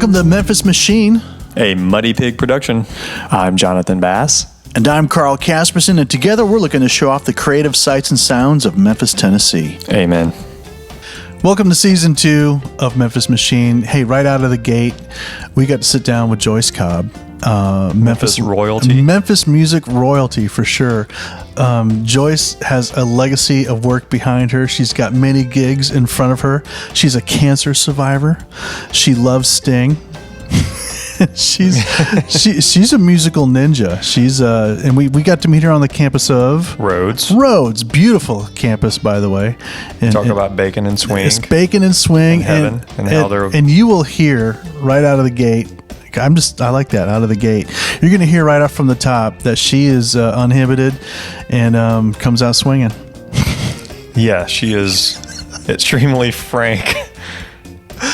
Welcome to Memphis Machine, a Muddy Pig production. I'm Jonathan Bass. And I'm Carl Casperson, and together we're looking to show off the creative sights and sounds of Memphis, Tennessee. Amen. Welcome to Season 2 of Memphis Machine. Hey, right out of the gate, we got to sit down with Joyce Cobb. Memphis royalty. Memphis music royalty, for sure. Joyce has a legacy of work behind her. She's got many gigs in front of her. She's a cancer survivor. She loves Sting. she's a musical ninja. And we got to meet her on the campus of Rhodes, beautiful campus, by the way. Talk about bacon and swing. It's bacon and swing, and you will hear right out of the gate. I like that out of the gate. You're going to hear right off from the top that she is uninhibited and comes out swinging. Yeah, she is extremely frank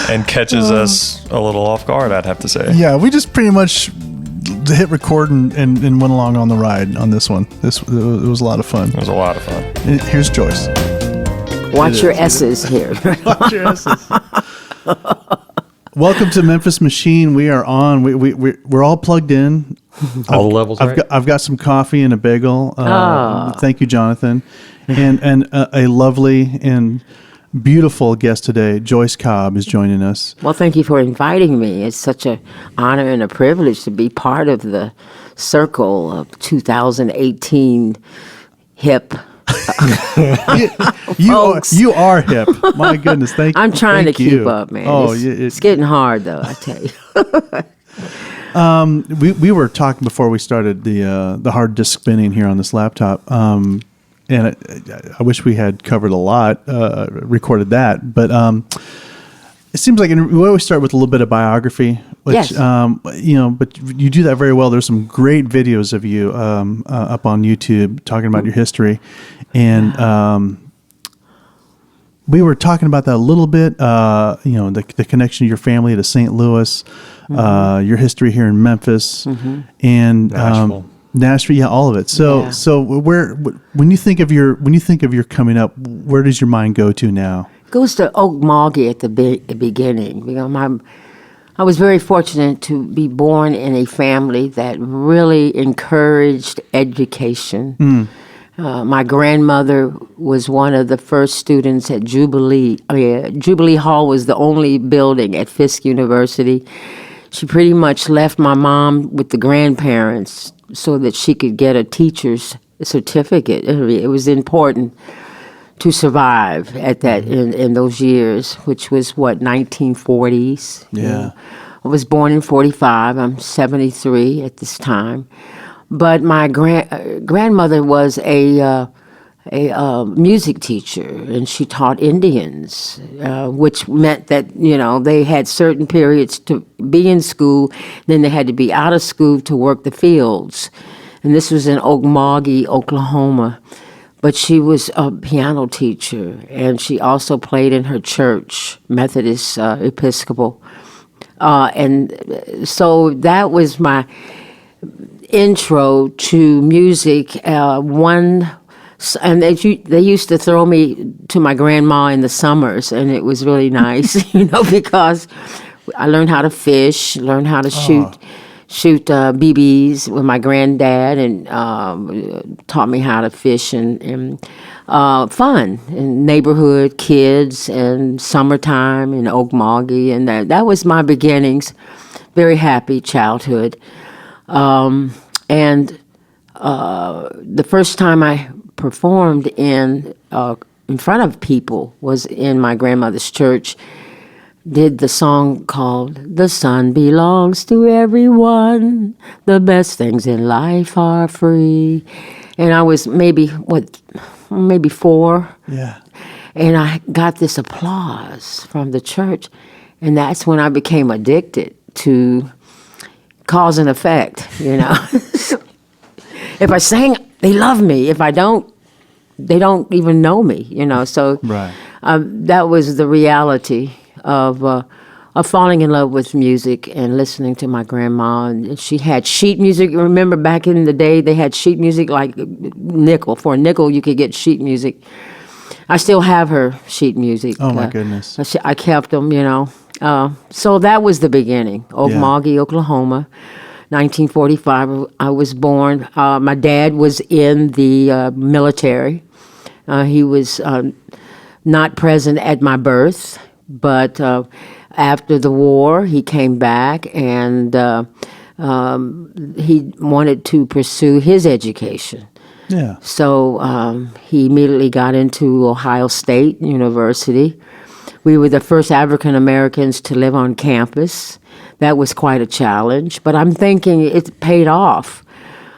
and catches us a little off guard, I'd have to say. Yeah, we just pretty much hit record and went along on the ride on this one. It was a lot of fun. It was a lot of fun. Here's Joyce. Watch your S's here. Watch your S's. Welcome to Memphis Machine. We are on. We're all plugged in. All the levels. I've got some coffee and a bagel. Thank you, Jonathan, and a lovely and beautiful guest today. Joyce Cobb is joining us. Well, thank you for inviting me. It's such an honor and a privilege to be part of the circle of 2018 hip. You are hip. My goodness, thank you. I'm trying to keep up, man. Oh, it's getting hard, though, I tell you. We were talking before we started the hard disk spinning here on this laptop, and I wish we had covered a lot, recorded that, but it seems like we always start with a little bit of biography, which yes. But you do that very well. There's some great videos of you up on YouTube talking about your history, and we were talking about that a little bit. The connection of your family to St. Louis, your history here in Memphis, and Nashville, yeah, all of it. So when you think of your coming up, where does your mind go to now? Goes to Okmulgee at the beginning. I was very fortunate to be born in a family that really encouraged education. My grandmother was one of the first students at Jubilee. Jubilee Hall was the only building at Fisk University. She pretty much left my mom with the grandparents so that she could get a teacher's certificate. It was important to survive at that in those years, which was 1940s. Yeah. I was born in 45. I'm 73 at this time. But my grandmother was a music teacher, and she taught Indians, which meant that they had certain periods to be in school, then they had to be out of school to work the fields, and this was in Okmulgee, Oklahoma. But she was a piano teacher, and she also played in her church, Methodist Episcopal. And so that was my intro to music. And they used to throw me to my grandma in the summers, and it was really nice, because I learned how to fish, learned how to shoot BBs with my granddad, and taught me how to fish and fun and neighborhood kids and summertime in Okmulgee, and that was my beginnings. Very happy childhood, and the first time I performed in front of people was in my grandmother's church. Did the song called "The Sun Belongs to Everyone, the best things in life are free," and I was maybe 4. Yeah. And I got this applause from the church, and that's when I became addicted to cause and effect. If I sing, they love me. If I don't, they don't even know me. So right. That was the reality of falling in love with music and listening to my grandma. And she had sheet music. Remember back in the day, they had sheet music like nickel. For a nickel, you could get sheet music. I still have her sheet music. Oh, my goodness. I kept them, So that was the beginning. Okmulgee, Oklahoma, 1945. I was born. My dad was in the military. He was not present at my birth, but after the war, he came back and he wanted to pursue his education. Yeah. So he immediately got into Ohio State University. We were the first African Americans to live on campus. That was quite a challenge, but I'm thinking it paid off.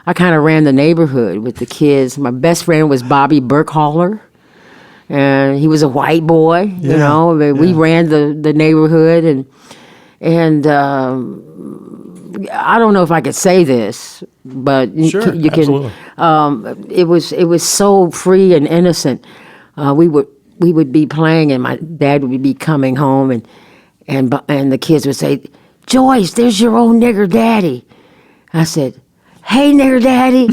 I kind of ran the neighborhood with the kids. My best friend was Bobby Burkhaller, and he was a white boy. We ran the neighborhood, and I don't know if I could say this, but Sure, you can. absolutely. It was so free and innocent. We would be playing, and my dad would be coming home, and the kids would say, "Joyce, there's your old nigger daddy." I said, "Hey, nigger daddy."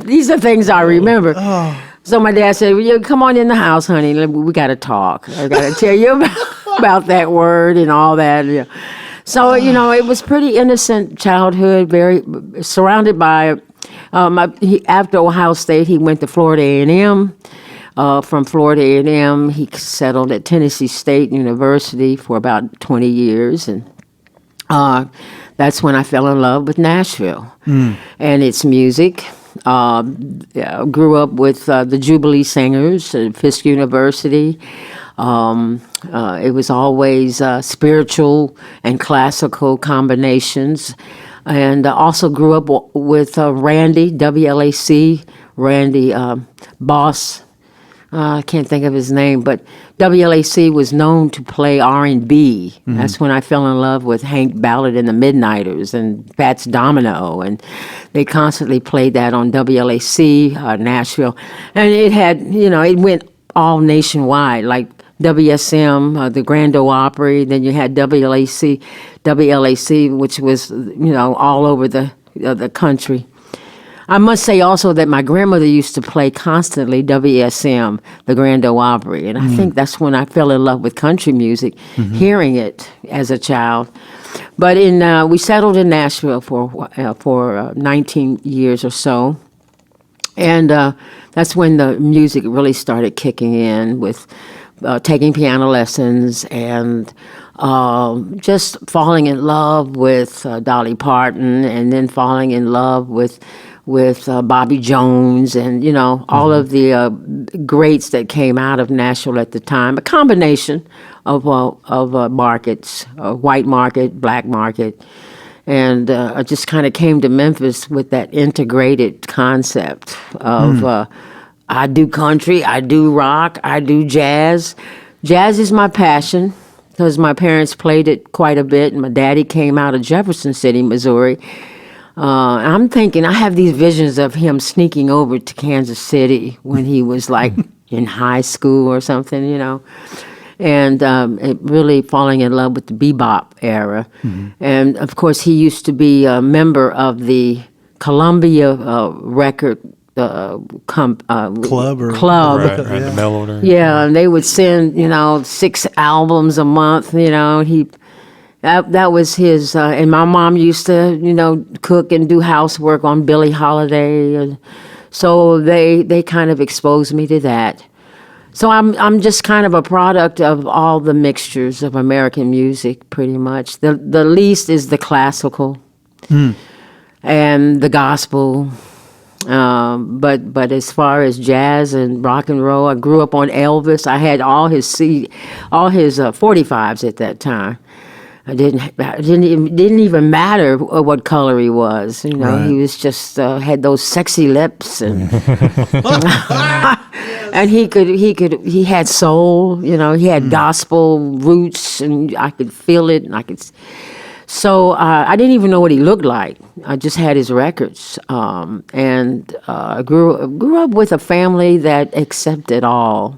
These are things I remember. So my dad said, well, "Come on in the house, honey. We got to talk. I got to tell you about that word and all that." Yeah. So it was pretty innocent childhood, very surrounded by. After Ohio State, he went to Florida A&M. From Florida A&M, he settled at Tennessee State University for about 20 years, and that's when I fell in love with Nashville and its music. Grew up with the Jubilee Singers at Fisk University. It was always spiritual and classical combinations. And also grew up with Randy, WLAC, Randy Boss. I can't think of his name, but WLAC was known to play R&B. That's when I fell in love with Hank Ballard and the Midnighters and Fats Domino, and they constantly played that on WLAC, Nashville. And it had, it went all nationwide, like WSM, the Grand Ole Opry, then you had WLAC, which was, all over the country. I must say also that my grandmother used to play constantly WSM, the Grand Ole Opry, and I think that's when I fell in love with country music, hearing it as a child. But we settled in Nashville for 19 years or so, and that's when the music really started kicking in with taking piano lessons and just falling in love with Dolly Parton, and then falling in love with Bobby Jones, and all of the greats that came out of Nashville at the time. A combination of markets, white market, black market, and I just kind of came to Memphis with that integrated concept of I do country, I do rock, I do jazz. Jazz is my passion because my parents played it quite a bit, and my daddy came out of Jefferson City, Missouri. I'm thinking, I have these visions of him sneaking over to Kansas City when he was like in high school or something, and really falling in love with the bebop era. And of course, he used to be a member of the Columbia record club. Right, the mail order. Yeah, and they would send 6 albums a month. That was his. And my mom used to cook and do housework on Billie Holiday, and so they kind of exposed me to that. So I'm just kind of a product of all the mixtures of American music, pretty much. The least is the classical and the gospel. But as far as jazz and rock and roll, I grew up on Elvis. I had all his 45s at that time. It didn't even matter what color he was. Right. He was just had those sexy lips, and and he had soul. He had gospel roots, and I could feel it, and I could. So I didn't even know what he looked like. I just had his records, and I grew up with a family that accepted all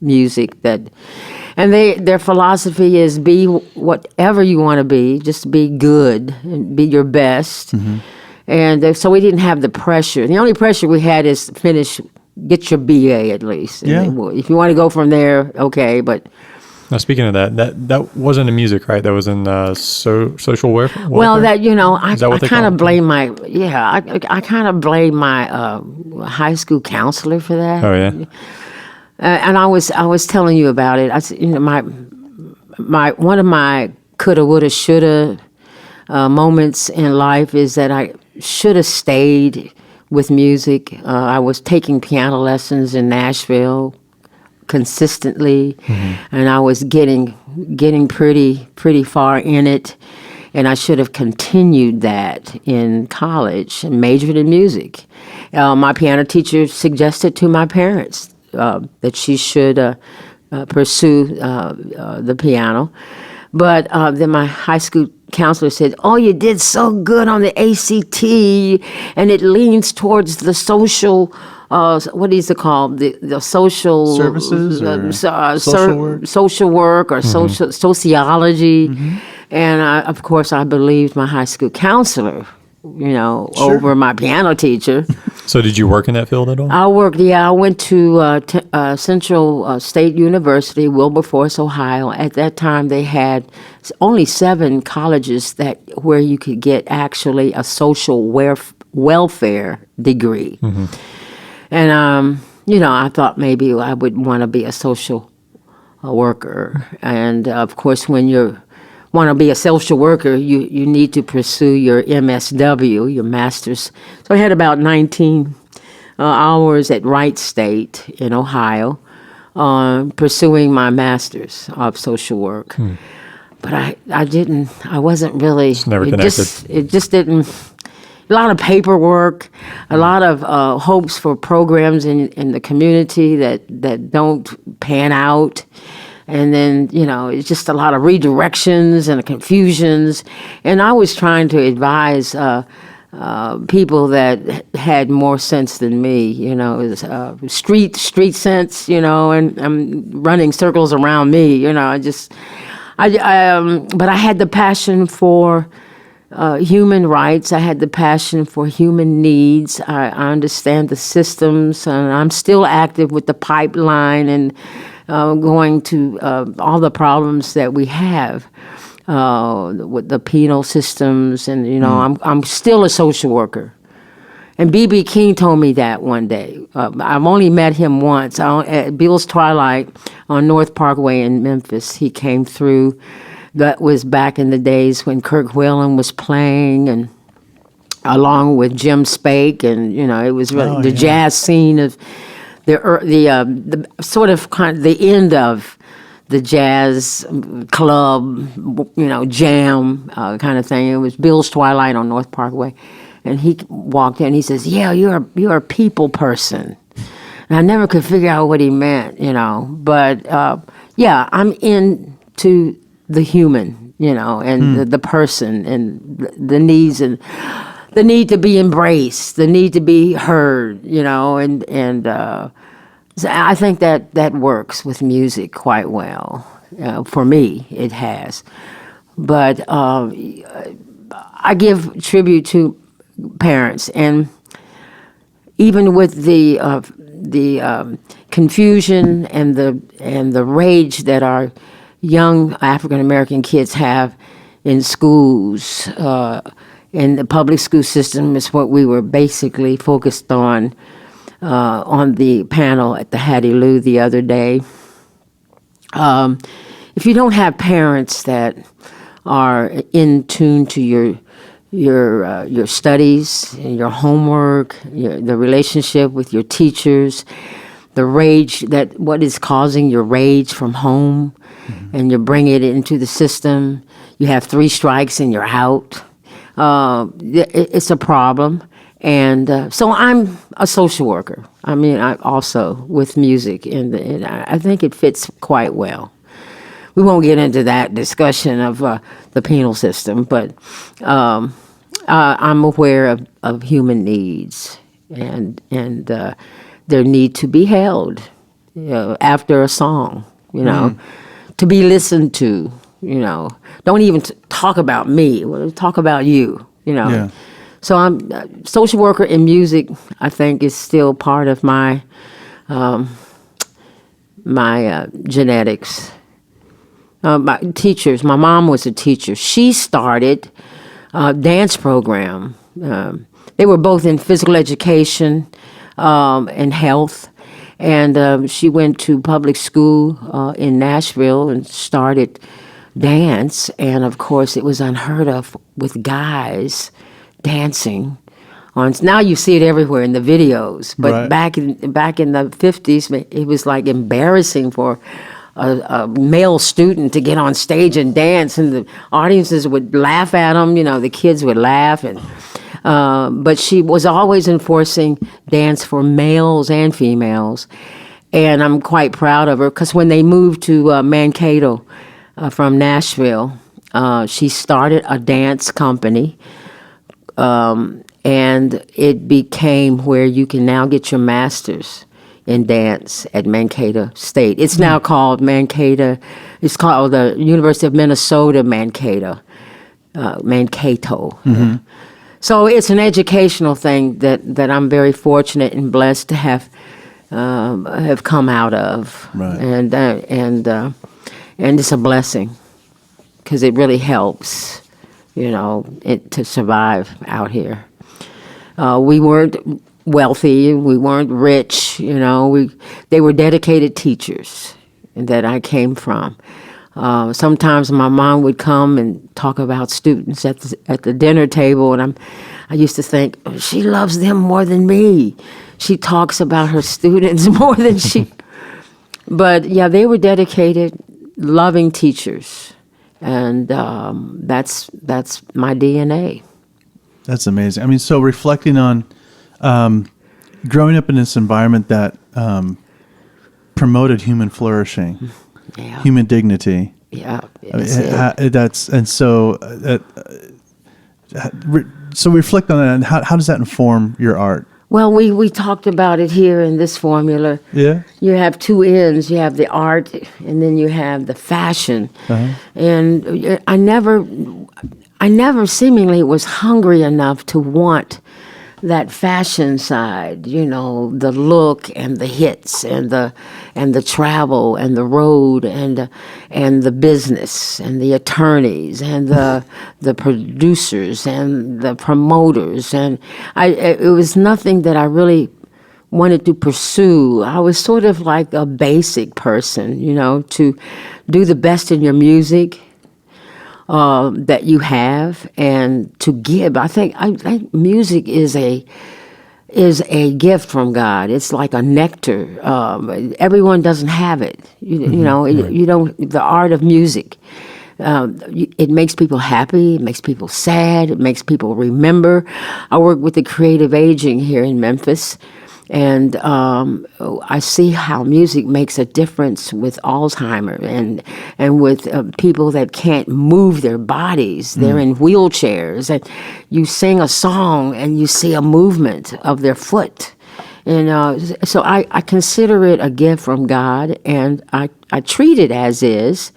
music. And their philosophy is be whatever you want to be, just be good and be your best. And so we didn't have the pressure. The only pressure we had is finish get your BA at least. Yeah. If you want to go from there, okay, but... Now, speaking of that wasn't in music, right? That was in social welfare? Well, that, Is that what they I kind call of it? blame I kind of blame my high school counselor for that. Oh, yeah? And I was telling you about it. My one of my coulda, woulda, shoulda moments in life is that I should have stayed with music. I was taking piano lessons in Nashville consistently, and I was getting pretty far in it, and I should have continued that in college and majored in music. My piano teacher suggested to my parents that she should pursue the piano, but then my high school counselor said, "Oh, you did so good on the ACT, and it leans towards the social." What is it called? The social Services or social work? social work or sociology, and of course I believed my high school counselor, over my piano teacher. So did you work in that field at all? I worked. Yeah, I went to Central State University, Wilberforce, Ohio. At that time, they had only 7 colleges where you could get actually a social welfare degree. And, I thought maybe I would want to be a social worker. And, of course, when you want to be a social worker, you need to pursue your MSW, your master's. So I had about 19 hours at Wright State in Ohio pursuing my master's of social work. But I wasn't really. It's never connected. It just didn't. A lot of paperwork, a lot of hopes for programs in the community that don't pan out. And then, it's just a lot of redirections and confusions. And I was trying to advise people that had more sense than me, street sense, and I'm running circles around me, but I had the passion for human rights. I had the passion for human needs. I understand the systems, and I'm still active with the pipeline and going to all the problems that we have with the penal systems. And, I'm still a social worker. And B.B. King told me that one day. I've only met him once at Bill's Twilight on North Parkway in Memphis. He came through. That was back in the days when Kirk Whelan was playing, and along with Jim Spake, and it was really the jazz scene of the sort of kind of the end of the jazz club, jam kind of thing. It was Bill's Twilight on North Parkway, and he walked in. He says, "Yeah, you're a people person," and I never could figure out what he meant, But I'm into the human, and the person, and the needs, and the need to be embraced, the need to be heard, and so I think that works with music quite well. For me, it has. But I give tribute to parents, and even with the confusion and the rage that our young African American kids have in schools, in the public school system, is what we were basically focused on the panel at the Hattie Lou the other day. If you don't have parents that are in tune to your studies, your homework, the relationship with your teachers, the rage, what is causing your rage from home, and you bring it into the system. You have 3 strikes and you're out. It's a problem. And so I'm a social worker. I mean, I also with music, and I think it fits quite well. We won't get into that discussion of the penal system, but I'm aware of human needs and their need to be held after a song, to be listened to, Don't even talk about me. Talk about you, Yeah. So I'm social worker in music. I think is still part of my genetics. My teachers. My mom was a teacher. She started a dance program. They were both in physical education and health. And she went to public school in Nashville and started dance. And of course, it was unheard of with guys dancing. Now you see it everywhere in the videos, but Right. back in the 50s, it was like embarrassing for a male student to get on stage and dance, and the audiences would laugh at them. The kids would laugh, and but she was always enforcing dance for males and females, and I'm quite proud of her because when they moved to Mankato from Nashville, she started a dance company. And it became where you can now get your master's in dance at Mankato State. It's now called Mankato. It's called the University of Minnesota Mankato. Mankato. So it's an educational thing that I'm very fortunate and blessed to have come out of, Right. and it's a blessing because it really helps, to survive out here. We weren't wealthy, we weren't rich, they were dedicated teachers that I came from. Sometimes my mom would come and talk about students at the dinner table, and I used to think, she loves them more than me. She talks about her students more than she. But yeah, they were dedicated, loving teachers, and that's my DNA. That's amazing. I mean, so reflecting on growing up in this environment that promoted human flourishing, Yeah. human dignity. Yeah. So reflect on that, and how does that inform your art? Well, we talked about it here in this formula. Yeah. You have two ends. You have the art, and then you have the fashion. Uh-huh. And I never seemingly was hungry enough to want that fashion side, the look and the hits and the travel and the road and the business and the attorneys and the producers and the promoters, and it was nothing that I really wanted to pursue. I was sort of like a basic person, to do the best in your music that you have and to give. I think music is a gift from God. It's like a nectar. Everyone doesn't have it. You don't. The art of music. It makes people happy. It makes people sad. It makes people remember. I work with the creative aging here in Memphis. And I see how music makes a difference with Alzheimer and with people that can't move their bodies. They're in wheelchairs. And you sing a song and you see a movement of their foot. And so I consider it a gift from God, and I treat it as is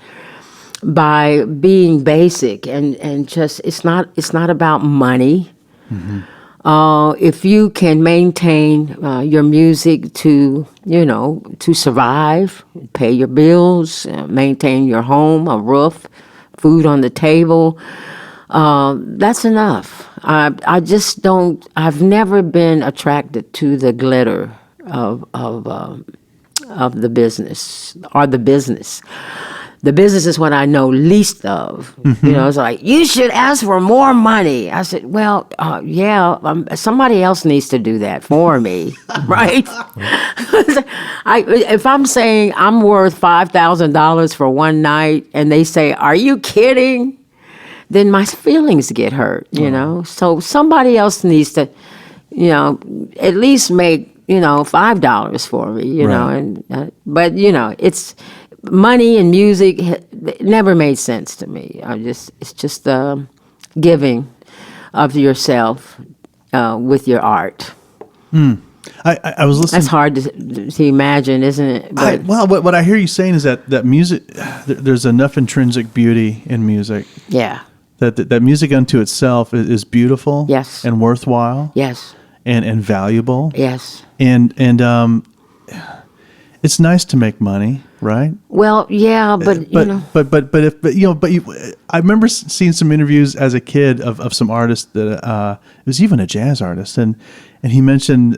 by being basic and just it's not about money. Mm-hmm. If you can maintain your music to survive, pay your bills, maintain your home, a roof, food on the table, that's enough. I just don't. I've never been attracted to the glitter of the business or the business. The business is what I know least of. Mm-hmm. It's like, you should ask for more money. I said, well, somebody else needs to do that for me, right? If I'm saying I'm worth $5,000 for one night and they say, are you kidding? Then my feelings get hurt, So somebody else needs to, at least make, $5 for me, Right. But it's... Money and music it never made sense to me. It's just giving of yourself with your art. I was listening. That's hard to imagine, isn't it? But what I hear you saying is that music, there's enough intrinsic beauty in music. Yeah. that music unto itself is beautiful, Yes. and worthwhile, Yes. and valuable, Yes. and it's nice to make money, right? Well, yeah, but you know. I remember seeing some interviews as a kid of some artists that it was even a jazz artist, and he mentioned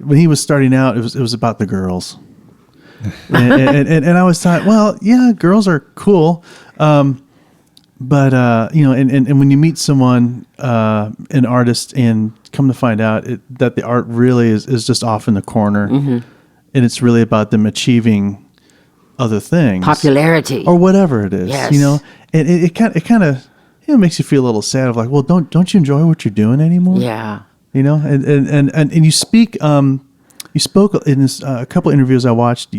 when he was starting out, it was about the girls, and I always thought, well, yeah, girls are cool, but and when you meet someone, an artist, and come to find out that the art really is just off in the corner, and it's really about them achieving other things, Popularity or whatever it is, Yes. and it kind of makes you feel a little sad of like, well, don't you enjoy what you're doing anymore? Yeah. And you spoke in this a couple interviews I watched.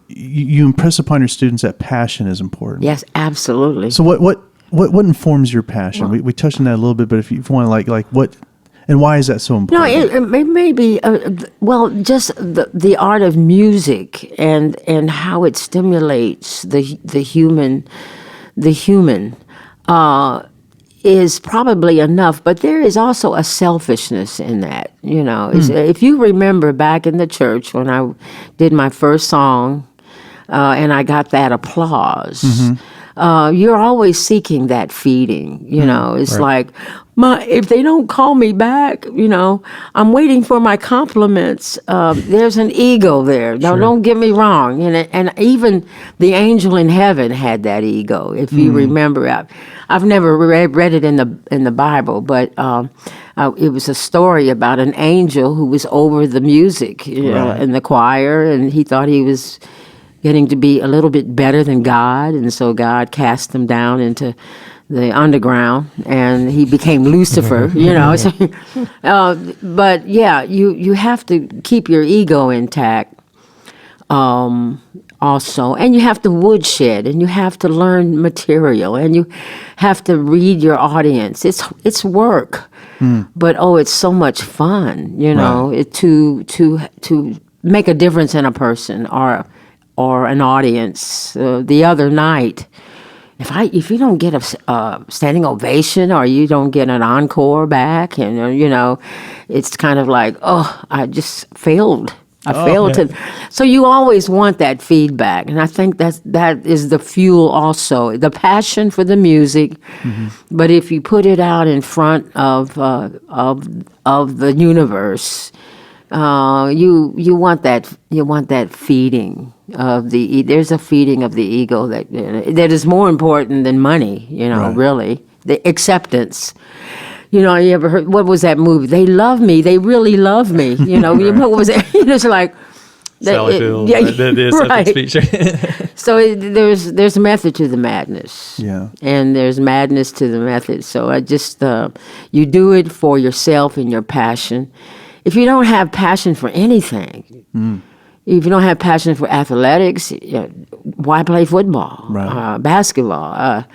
You impress upon your students that passion is important. Yes, absolutely. So what informs your passion? We touched on that a little bit, but if you want to like what and why is that so No, important? it may be just the art of music and how it stimulates the human is probably enough, but there is also a selfishness in that. If you remember back in the church when I did my first song, and I got that applause. You're always seeking that feeding. It's Right. like, if they don't call me back, I'm waiting for my compliments. There's an ego there. Now, don't get me wrong. And even the angel in heaven had that ego. If you remember, I've never read it in the Bible, but it was a story about an angel who was over the music, in the choir, and he thought he was getting to be a little bit better than God, and so God cast him down into the underground, and he became Lucifer. So, but yeah, you have to keep your ego intact. Also, and you have to woodshed, and you have to learn material, and you have to read your audience. It's work, but it's so much fun. Right. To make a difference in a person or an audience. The other night, if you don't get a standing ovation or you don't get an encore back, and it's kind of like, I just failed. I failed to. So you always want that feedback, and I think that is the fuel also, the passion for the music. But if you put it out in front of the universe, you want that feeding of there's a feeding of the ego that is more important than money, Right. really. The acceptance. You ever heard, what was that movie? They love me. They really love me. What was it? It's like, Sally Field. yeah, The acceptance right. speech. So there's a method to the madness. Yeah. And there's madness to the method. So I just, you do it for yourself and your passion. If you don't have passion for anything, if you don't have passion for athletics, why play football, Right. basketball?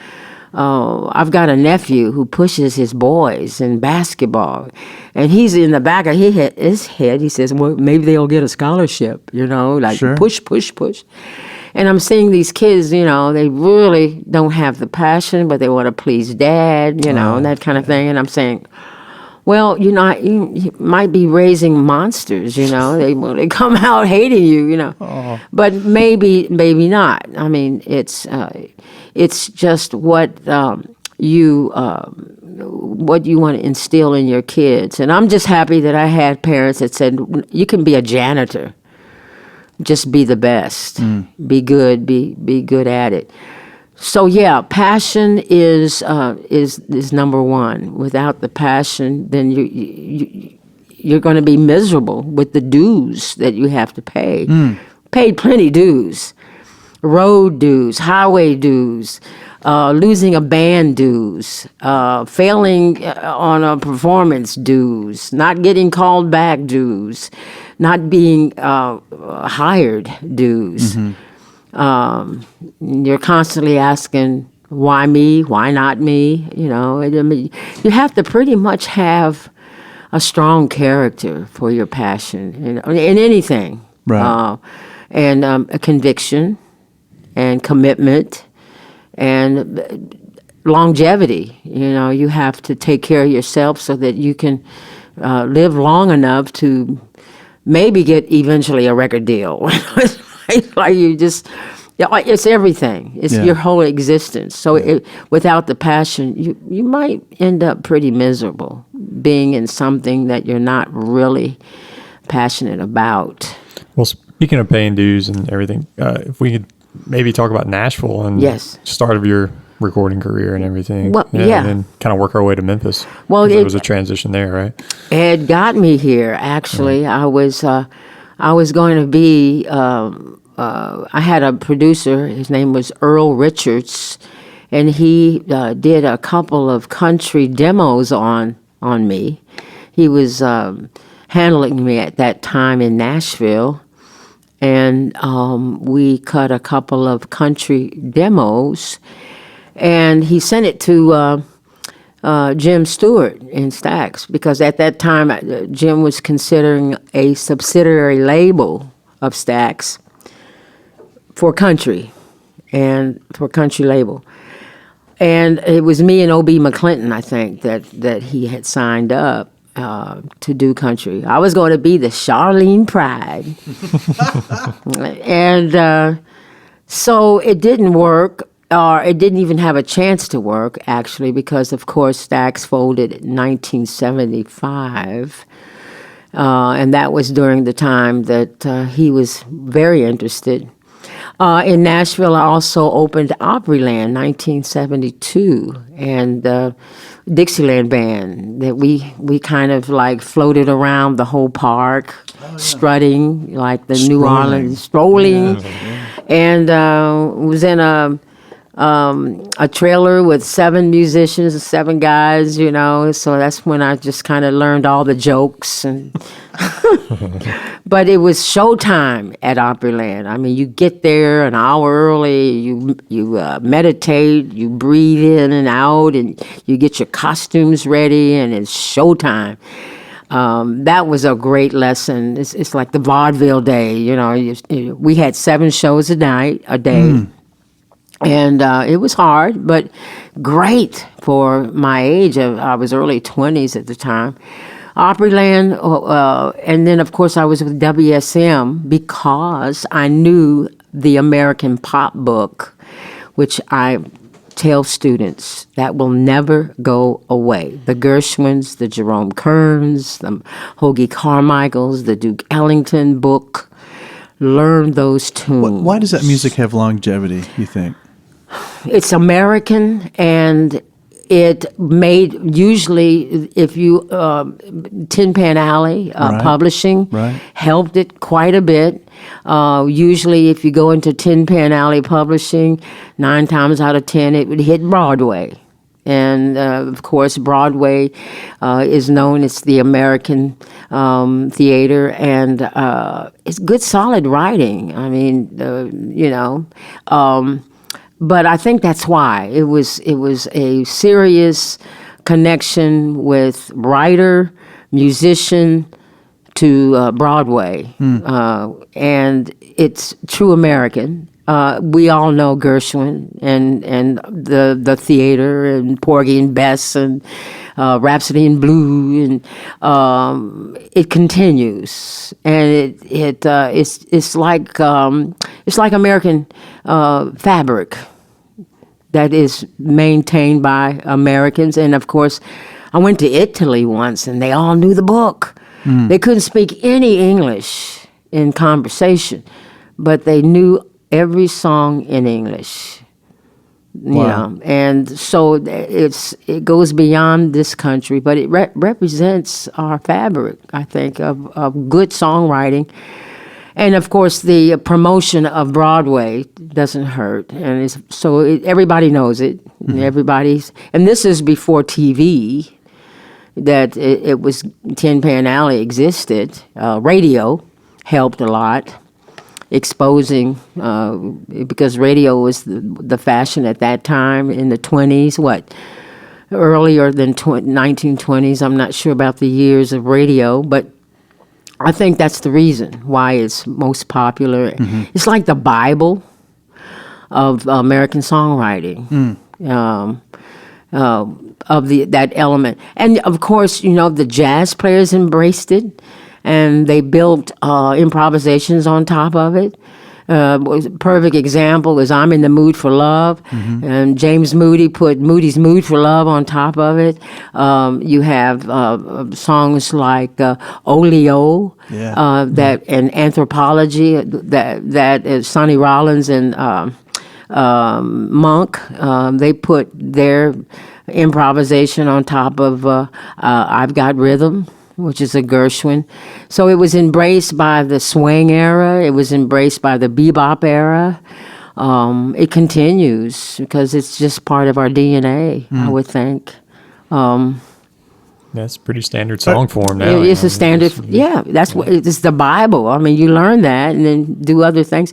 I've got a nephew who pushes his boys in basketball, and he's in the back of his head. He says, well, maybe they'll get a scholarship, like Sure. push. And I'm seeing these kids, they really don't have the passion, but they want to please dad, and that kind of thing. And I'm saying, well, you might be raising monsters, they come out hating you, but maybe not. I mean, it's just what you want to instill in your kids. And I'm just happy that I had parents that said, you can be a janitor, just be the best, be good, be good at it. So yeah, passion is number one. Without the passion, then you're going to be miserable with the dues that you have to pay. Paid plenty dues, road dues, highway dues, losing a band dues, failing on a performance dues, not getting called back dues, not being hired dues. You're constantly asking, why me? Why not me? You have to pretty much have a strong character for your passion in anything. Right. And a conviction and commitment and longevity. You have to take care of yourself so that you can live long enough to maybe get eventually a record deal. It's like you just, it's everything. It's your whole existence. So without the passion, you might end up pretty miserable being in something that you're not really passionate about. Well, speaking of paying dues and everything, if we could maybe talk about Nashville and start of your recording career and everything. Well, and then kind of work our way to Memphis. Well, it was a transition there, right? It got me here. Actually, Right. I was going to be. I had a producer. His name was Earl Richards, and he did a couple of country demos on me. He was handling me at that time in Nashville, and we cut a couple of country demos. And he sent it to Jim Stewart in Stax, because at that time Jim was considering a subsidiary label of Stax for country label. And it was me and O.B. McClinton, I think, that he had signed up to do country. I was going to be the Charlene Pride. And so it didn't work. Or it didn't even have a chance to work, actually, because, of course, Stax folded in 1975. And that was during the time that he was very interested. In Nashville, I also opened Opryland, 1972, and Dixieland Band. That we kind of like floated around the whole park, strutting like the New Orleans, strolling. And was in a trailer with 7 musicians, 7 guys, so that's when I just kind of learned all the jokes. And but it was showtime at Opryland. I mean, you get there an hour early, you meditate, you breathe in and out, and you get your costumes ready, and it's showtime. That was a great lesson. It's like the vaudeville day, we had 7 shows a day. And it was hard, but great for my age. I was early 20s at the time. Opryland, and then, of course, I was with WSM because I knew the American Pop book, which I tell students that will never go away. The Gershwins, the Jerome Kerns, the Hoagie Carmichaels, the Duke Ellington book. Learn those tunes. Why does that music have longevity, you think? It's American, and it made, usually, if you, Tin Pan Alley Publishing helped it quite a bit. Usually, if you go into Tin Pan Alley Publishing, 9 times out of 10, it would hit Broadway. And, of course, Broadway is known as the American theater, and it's good, solid writing. I mean, but I think that's why it was a serious connection with writer, musician to Broadway, and it's true American. We all know Gershwin and the theater and Porgy and Bess and Rhapsody in Blue, and it continues, and it's like American fabric that is maintained by Americans. And of course, I went to Italy once, and they all knew the book. They couldn't speak any English in conversation, but they knew every song in English. And so it goes beyond this country, but it represents our fabric, I think, of good songwriting. And of course, the promotion of Broadway doesn't hurt, and everybody knows it. And this is before TV. That it was Tin Pan Alley existed. Radio helped a lot, exposing because radio was the fashion at that time in the 20s. Earlier than 1920s. I'm not sure about the years of radio, but I think that's the reason why it's most popular. It's like the Bible. of American songwriting. Of that element, and of course, the jazz players embraced it, and they built improvisations on top of it. Perfect example is "I'm in the Mood for Love," and James Moody put Moody's "Mood for Love" on top of it. You have songs like "Oleo," that and "Anthropology," that Sonny Rollins and Monk, they put their improvisation on top of "I've Got Rhythm," which is a Gershwin. So it was embraced by the swing era. It was embraced by the bebop era. It continues because it's just part of our DNA, I would think. That's pretty standard song form now. It's a standard. That's what it's the Bible. I mean, you learn that and then do other things.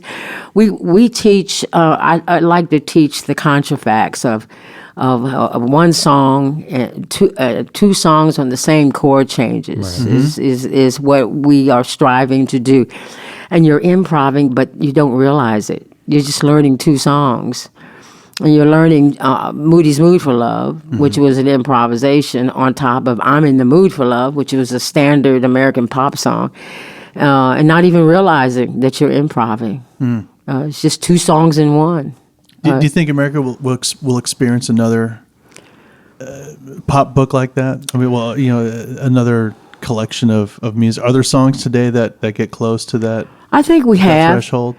We teach. I like to teach the contrafacts of one song, two songs on the same chord changes is what we are striving to do, and you're improvising, but you don't realize it. You're just learning two songs. And you're learning Moody's "Mood for Love," which was an improvisation on top of "I'm in the Mood for Love," which was a standard American pop song, and not even realizing that you're improvising. It's just two songs in one. Do you think America will experience another pop book like that? I mean, another collection of music. Are there songs today that get close to that? I think we have threshold.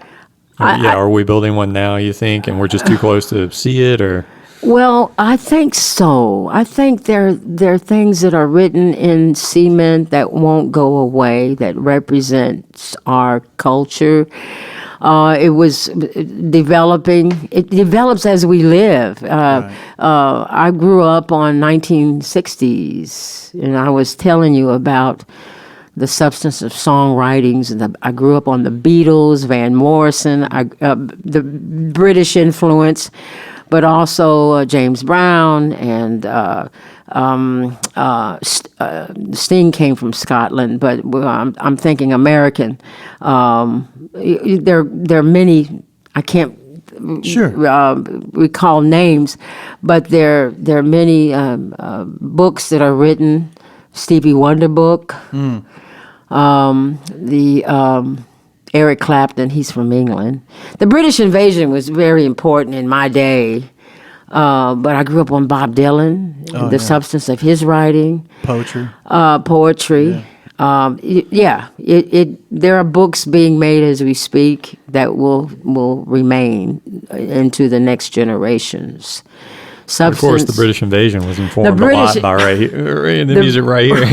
Are we building one now, you think, and we're just too close to see it, or? Well, I think so. I think there are things that are written in cement that won't go away, that represents our culture. It was developing. It develops as we live. I grew up on 1960s, and I was telling you about the substance of songwritings, and I grew up on the Beatles, Van Morrison, the British influence, but also James Brown, and Sting came from Scotland, but I'm thinking American. There are many. I can't recall names, but there are many books that are written. Stevie Wonder book. Eric Clapton, he's from England. The British invasion was very important in my day, but I grew up on Bob Dylan, the substance of his writing. Poetry. There are books being made as we speak that will remain into the next generations. Substance. Of course, the British invasion was informed a lot by the music right here.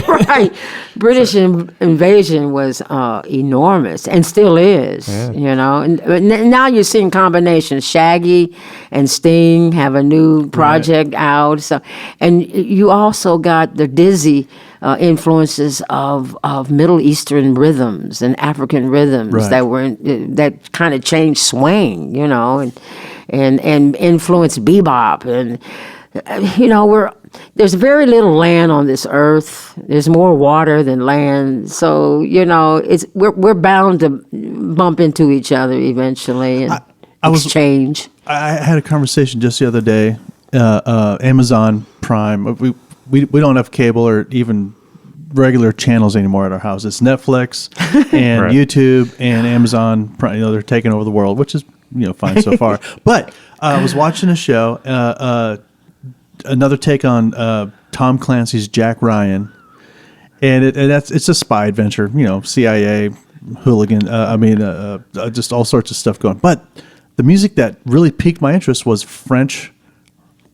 Right. British invasion was enormous and still is, And now you're seeing combinations. Shaggy and Sting have a new project out. So, and you also got the dizzy influences of Middle Eastern rhythms and African rhythms that kind of changed swing, and influenced bebop, and there's very little land on this earth. There's more water than land, so we're bound to bump into each other eventually and exchange. I had a conversation just the other day. Amazon Prime. We don't have cable or even regular channels anymore at our house. It's Netflix and YouTube and Amazon Prime. They're taking over the world, which is fine so far. But I was watching a show, another take on Tom Clancy's Jack Ryan, and it's a spy adventure. CIA, hooligan. Just all sorts of stuff going. But the music that really piqued my interest was French,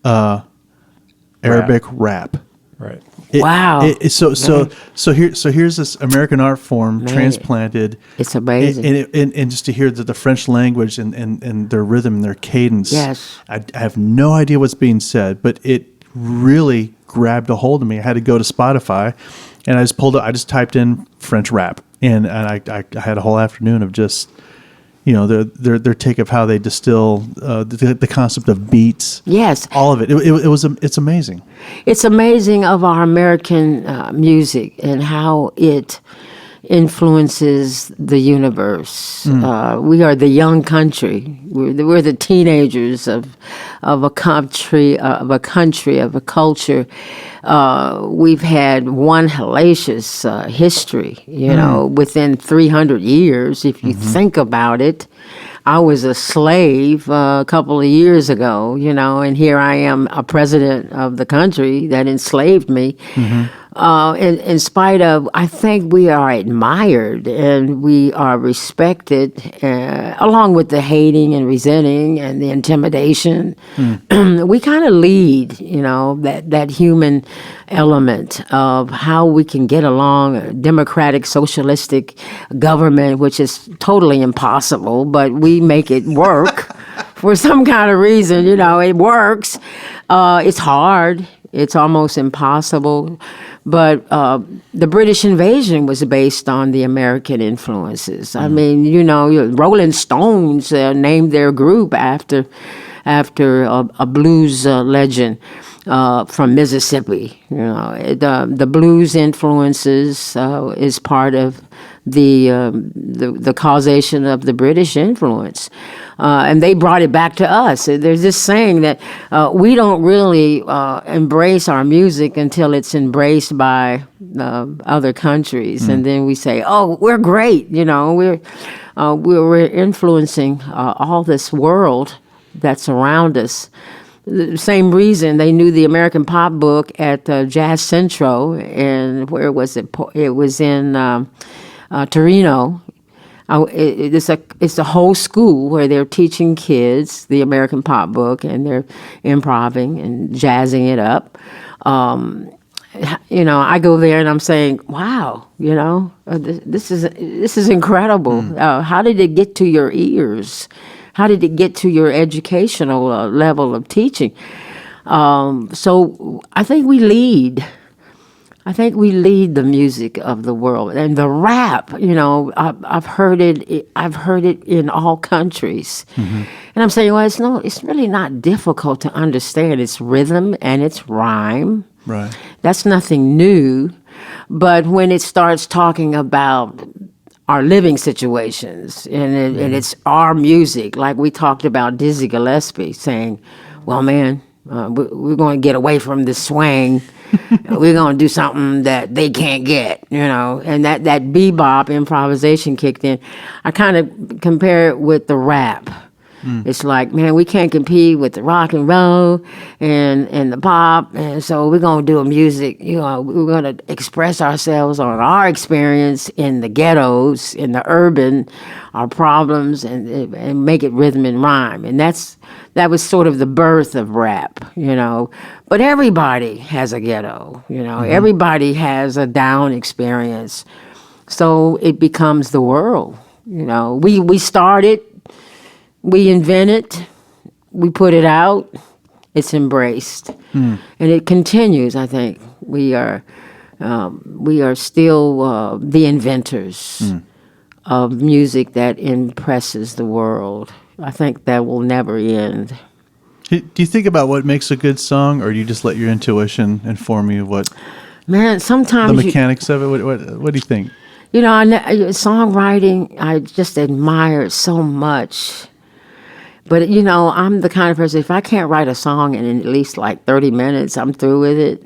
Arabic rap. Right. Wow. So here's this American art form transplanted. It's amazing. And just to hear the French language and their rhythm and their cadence. Yes. I have no idea what's being said, but it really grabbed a hold of me. I had to go to Spotify, and I just typed in French rap, and I had a whole afternoon of just their take of how they distill the concept of beats. Yes, all of it. It's amazing. It's amazing of our American music and how it influences the universe. We are the young country. We're the teenagers of a country, of a culture. We've had one hellacious history, within 300 years, if you think about it. I was a slave a couple of years ago, and here I am, a president of the country that enslaved me. In spite of, I think we are admired and we are respected, along with the hating and resenting and the intimidation. We kind of lead, that human element of how we can get along, a democratic, socialistic government, which is totally impossible, but we make it work for some kind of reason. It works. It's hard. It's almost impossible. But the British invasion was based on the American influences. I mean, Rolling Stones named their group after a blues legend from Mississippi. The blues influences is part of the causation of the British influence. And they brought it back to us. There's this saying that we don't really embrace our music until it's embraced by other countries. And then we say, oh, we're great. We're influencing all this world that's around us. The same reason they knew the American pop book at Jazz Centro, and where was it? It was in Torino. It's a whole school where they're teaching kids the American pop book, and they're improving and jazzing it up. I go there and I'm saying, "Wow, this is incredible. How did it get to your ears? How did it get to your educational level of teaching?" So I think we lead. I think we lead the music of the world, and the rap. I've heard it. I've heard it in all countries, and I'm saying, well, it's really not difficult to understand. It's rhythm and it's rhyme. Right. That's nothing new, but when it starts talking about our living situations and it's our music, like we talked about Dizzy Gillespie saying, "Well, man, we're going to get away from the swing." We're going to do something that they can't get, and that bebop improvisation kicked in. I kind of compare it with the rap. It's like, man, we can't compete with the rock and roll and the pop, and so we're going to do a music, we're going to express ourselves on our experience in the ghettos, in the urban, our problems, and make it rhythm and rhyme. And that was sort of the birth of rap, But everybody has a ghetto, Everybody has a down experience. So it becomes the world, We start it, we invent it, we put it out, it's embraced. And it continues, I think. We are still the inventors of music that impresses the world. I think that will never end. Do you think about what makes a good song, or do you just let your intuition inform you of what? Man, sometimes the mechanics of it. What do you think? Songwriting, I just admire it so much. But I'm the kind of person, if I can't write a song in at least like 30 minutes, I'm through with it.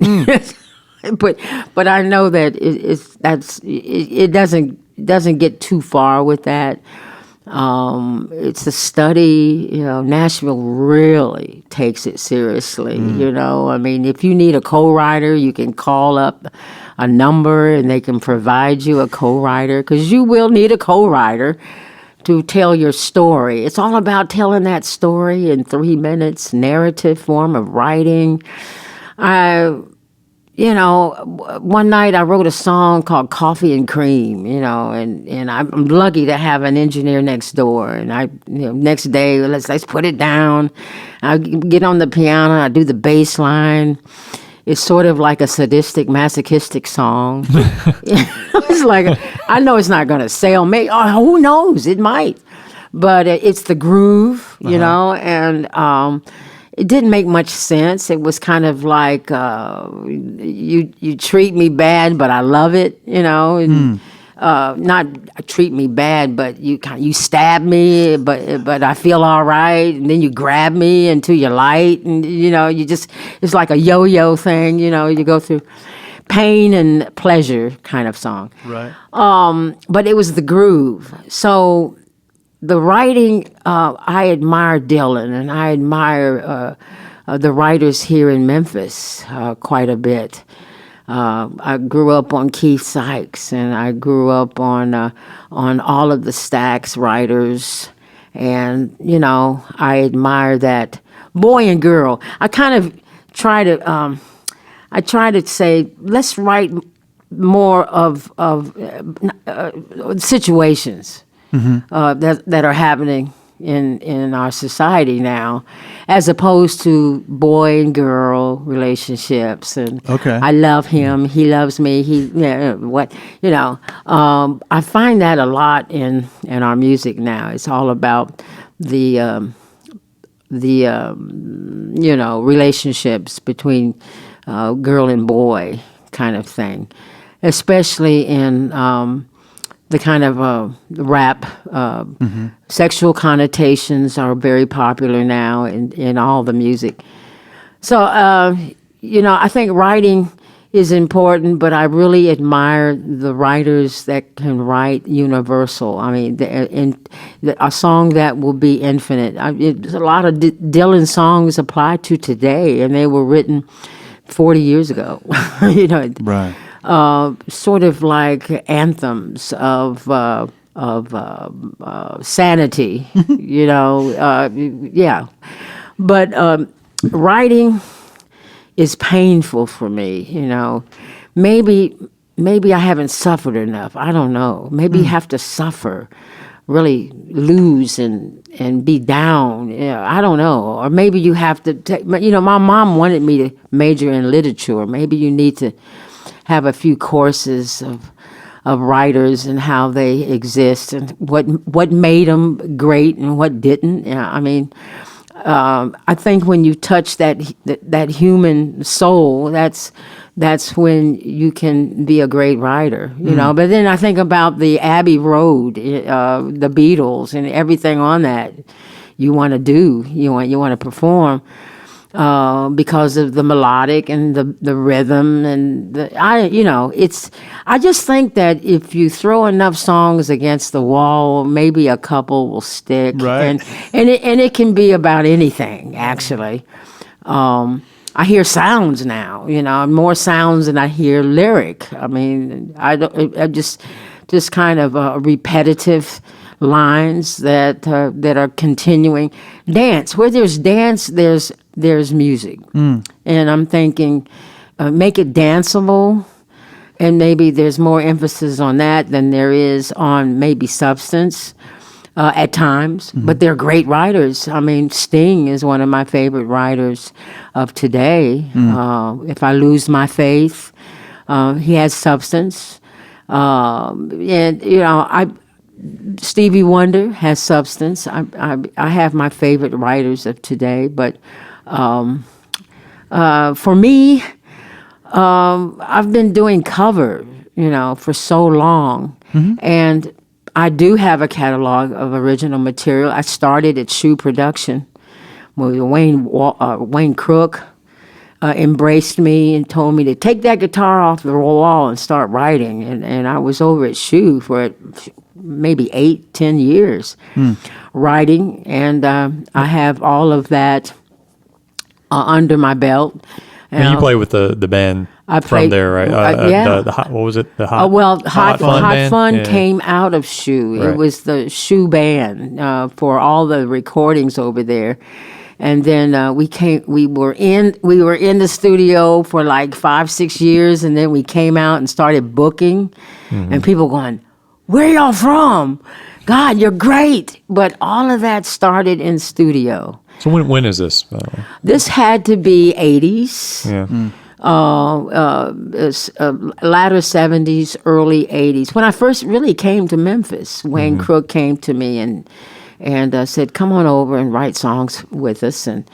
But I know that it doesn't get too far with that. It's a study. Nashville really takes it seriously. I mean, if you need a co-writer, you can call up a number and they can provide you a co-writer, because you will need a co-writer to tell your story. It's all about telling that story in 3 minutes, narrative form of writing. One night I wrote a song called Coffee and Cream, and I'm lucky to have an engineer next door. And next day, let's put it down. I get on the piano, I do the bass line. It's sort of like a sadistic, masochistic song. It's like, I know it's not going to sell me. Oh, who knows? It might. But it's the groove, and it didn't make much sense. It was kind of like, you treat me bad, but I love it, and not treat me bad, but you stab me, but I feel all right, and then you grab me until you're light, and it's like a yo-yo thing. You go through pain and pleasure kind of song. Right. But it was the groove. So the writing, I admire Dylan, and I admire the writers here in Memphis quite a bit. I grew up on Keith Sykes, and I grew up on all of the Stax writers, and I admire that. Boy and girl. I kind of try to say, let's write more of situations that are happening in our society now, as opposed to boy and girl relationships. And Okay. I love him, he loves me. I find that a lot in our music now. It's all about the relationships between girl and boy kind of thing, especially in the kind of rap. Sexual connotations are very popular now in all the music. So, I think writing is important, but I really admire the writers that can write universal. I mean, a song that will be infinite. A lot of Dylan songs apply to today, and they were written 40 years ago. Right. Sort of like anthems of sanity, yeah. But writing is painful for me, Maybe I haven't suffered enough. I don't know. Maybe you have to suffer, really lose and be down. I don't know. Or maybe you have to take, my mom wanted me to major in literature. Maybe you need to have a few courses of writers and how they exist and what made them great and what didn't. I think when you touch that human soul, that's when you can be a great writer, But then I think about the Abbey Road, the Beatles, and everything on that. You want to do, you want to perform. Because of the melodic and the rhythm and I just think that if you throw enough songs against the wall, maybe a couple will stick. Right. And it can be about anything, actually. I hear sounds now, more sounds than I hear lyric. I mean, I just kind of repetitive lines that are continuing. Dance, where there's dance, there's music. And I'm thinking, make it danceable, and maybe there's more emphasis on that than there is on maybe substance at times. But they're great writers. I mean, Sting is one of my favorite writers of today. If I Lose My Faith, he has substance. Stevie Wonder has substance. I have my favorite writers of today, but for me, I've been doing cover, for so long, and I do have a catalog of original material. I started at Shoe Production with Wayne Crook. Embraced me and told me to take that guitar off the wall and start writing, and I was over at Shoe for maybe 8-10 years writing, and I have all of that under my belt. And you play with the band from there, right? Yeah. What was it? The Hot Hot Fun Fun band? came out of Shoe. Right. It was the Shoe band for all the recordings over there. And then we were in the studio for like 5-6 years, and then we came out and started booking, and people going, "Where y'all from? God, you're great!" But all of that started in studio. So when is this, by the way? This had to be 80s. Yeah. Latter 70s, early 80s. When I first really came to Memphis, Wayne Crook came to me and said, "Come on over and write songs with us." And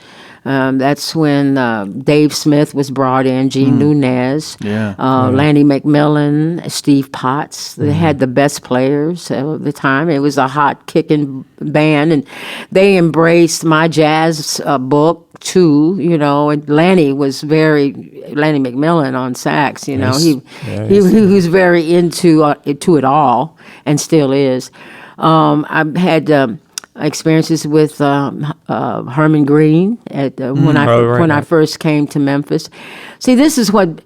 That's when Dave Smith was brought in, Gene Nunez, Lanny McMillan, Steve Potts. They had the best players of the time. It was a hot kicking band, and they embraced my jazz book too, and Lanny McMillan on sax, he was very into it all, and still is. I've had experiences with Herman Green when I first came to Memphis. See, this is what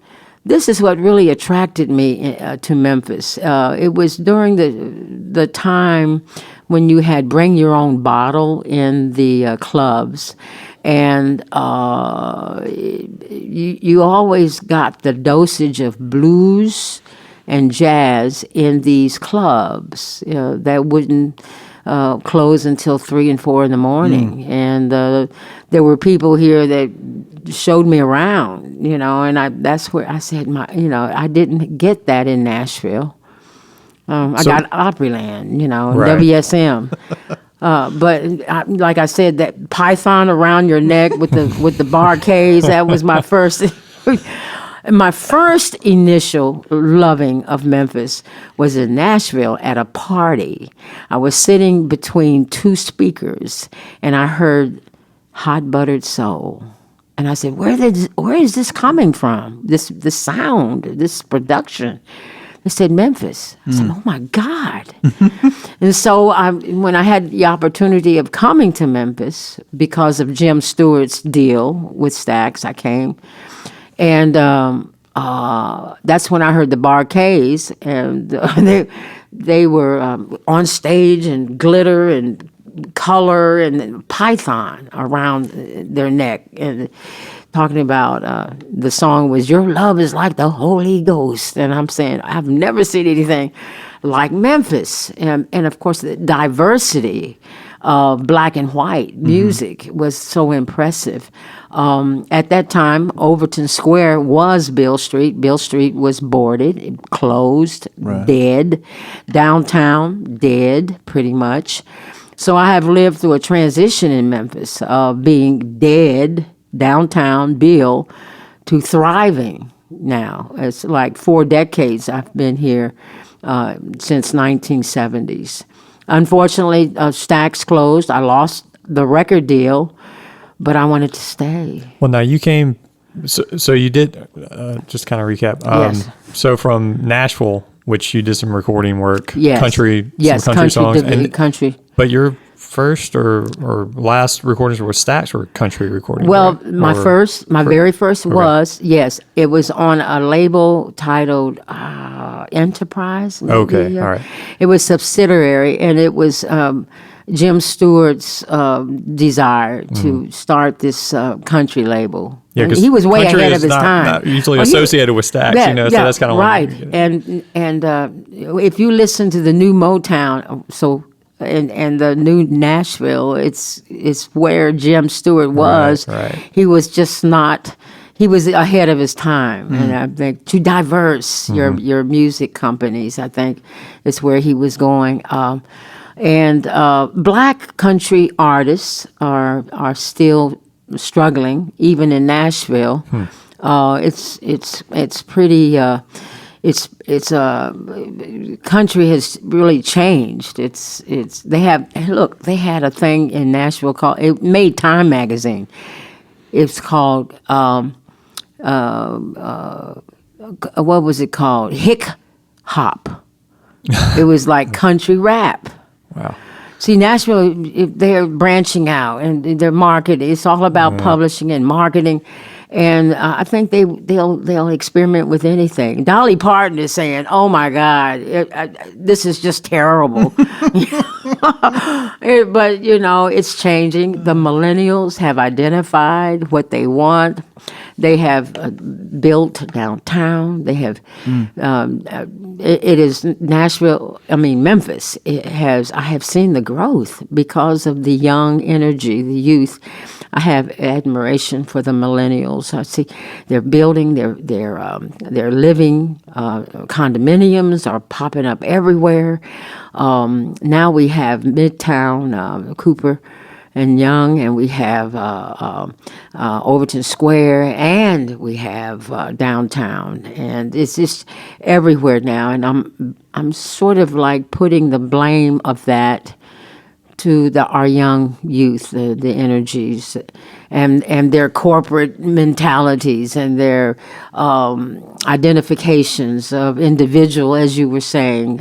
really attracted me to Memphis. It was during the time when you had bring your own bottle in the clubs. And you always got the dosage of blues and jazz in these clubs that wouldn't close until 3 and 4 in the morning. And there were people here that showed me around, and that's where I said, I didn't get that in Nashville. I got Opryland, Right. WSM. But like I said, that python around your neck with the barcades, that was my first. My first initial loving of Memphis was in Nashville at a party. I was sitting between two speakers, and I heard Hot Buttered Soul. And I said, where is this coming from? This sound, this production. They said, Memphis. I said, oh my God. And so when I had the opportunity of coming to Memphis because of Jim Stewart's deal with Stax, I came. And that's when I heard the Barcades, and they were on stage and glitter and color and python around their neck, and talking about the song was "Your Love Is Like the Holy Ghost," and I'm saying I've never seen anything like Memphis, and of course the diversity of black and white music was so impressive. At that time, Overton Square was Beale Street. Beale Street was boarded, closed, dead. Downtown, dead, pretty much. So I have lived through a transition in Memphis of being dead, downtown, Beale, to thriving now. It's like 4 decades I've been here since 1970s. Unfortunately, Stax closed. I lost the record deal, but I wanted to stay. Well, now you came, so you did, just kind of recap. Yes. So from Nashville, which you did some recording work, Yes. country songs. Country. But your first or last recordings were Stax or country recordings? Well, right? my very first was, yes, it was on a label titled Enterprise. Maybe. Okay, all right. It was subsidiary, and it was Jim Stewart's desire to start this country label. Yeah, and he was way country ahead is of his time. Not usually associated with Stax, so that's kind of right. And if you listen to the new Motown, and the new Nashville, it's where Jim Stewart was. Right. He was just not. He was ahead of his time, and I think to diverse your music companies, I think is where he was going. And black country artists are still struggling, even in Nashville. It's pretty. Country has really changed. They had a thing in Nashville called, it made Time magazine. It's called what was it called? Hick Hop. It was like country rap. Wow. See, Nashville, they're branching out and they're marketing. It's all about publishing and marketing. And I think they'll experiment with anything. Dolly Parton is saying, "Oh my God, this is just terrible." But it's changing. The millennials have identified what they want. They have built downtown. They have. It is Nashville. I mean Memphis. I have seen the growth because of the young energy, the youth. I have admiration for the millennials. I see they're building, they're living. Condominiums are popping up everywhere. Now we have Midtown, Cooper and Young, and we have Overton Square, and we have downtown, and it's just everywhere now. And I'm sort of like putting the blame of that to our young youth, the energies, and their corporate mentalities and their identifications of individual, as you were saying,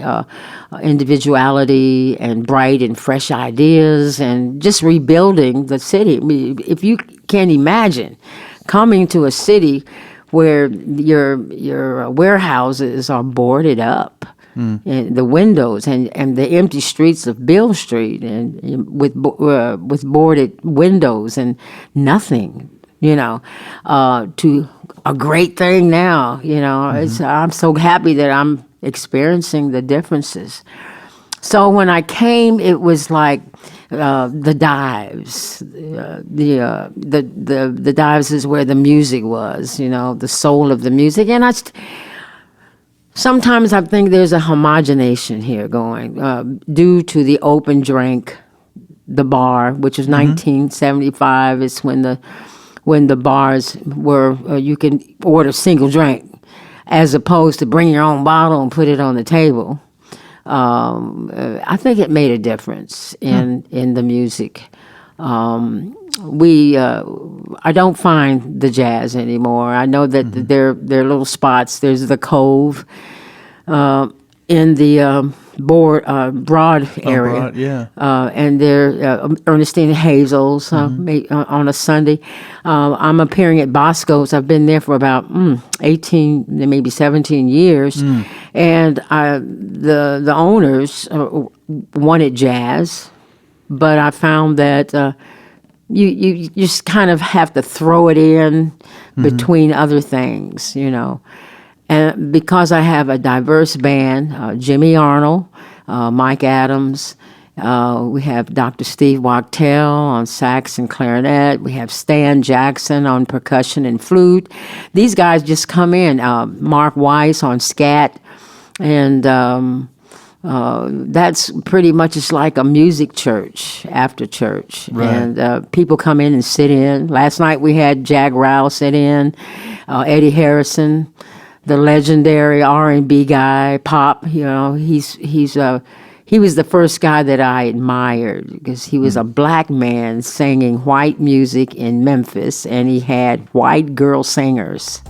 individuality and bright and fresh ideas, and just rebuilding the city. I mean, if you can't imagine coming to a city where your warehouses are boarded up. And the windows and the empty streets of Beale Street and with boarded windows and nothing, to a great thing now. I'm so happy that I'm experiencing the differences. So when I came, it was like the dives. The dives is where the music was, the soul of the music, and sometimes I think there's a homogenation here going due to the open drink, the bar, which was 1975. It's when the bars were you can order single drink, as opposed to bring your own bottle and put it on the table. I think it made a difference in the music. I don't find the jazz anymore. I know that there are little spots. There's the Cove in the Broad area. Broad, yeah. And there, Ernestine Hazel's on a Sunday. I'm appearing at Bosco's. I've been there for about 18, maybe 17 years. And the owners wanted jazz, but I found that you just kind of have to throw it in between other things, And because I have a diverse band, Jimmy Arnold, Mike Adams, we have Dr. Steve Wachtel on sax and clarinet. We have Stan Jackson on percussion and flute. These guys just come in. Mark Weiss on scat, and that's pretty much, it's like a music church after church. Right. And people come in and sit in. Last night we had Jag Rao sit in, Eddie Harrison, the legendary R&B guy, Pop. He was the first guy that I admired because he was a black man singing white music in Memphis, and he had white girl singers.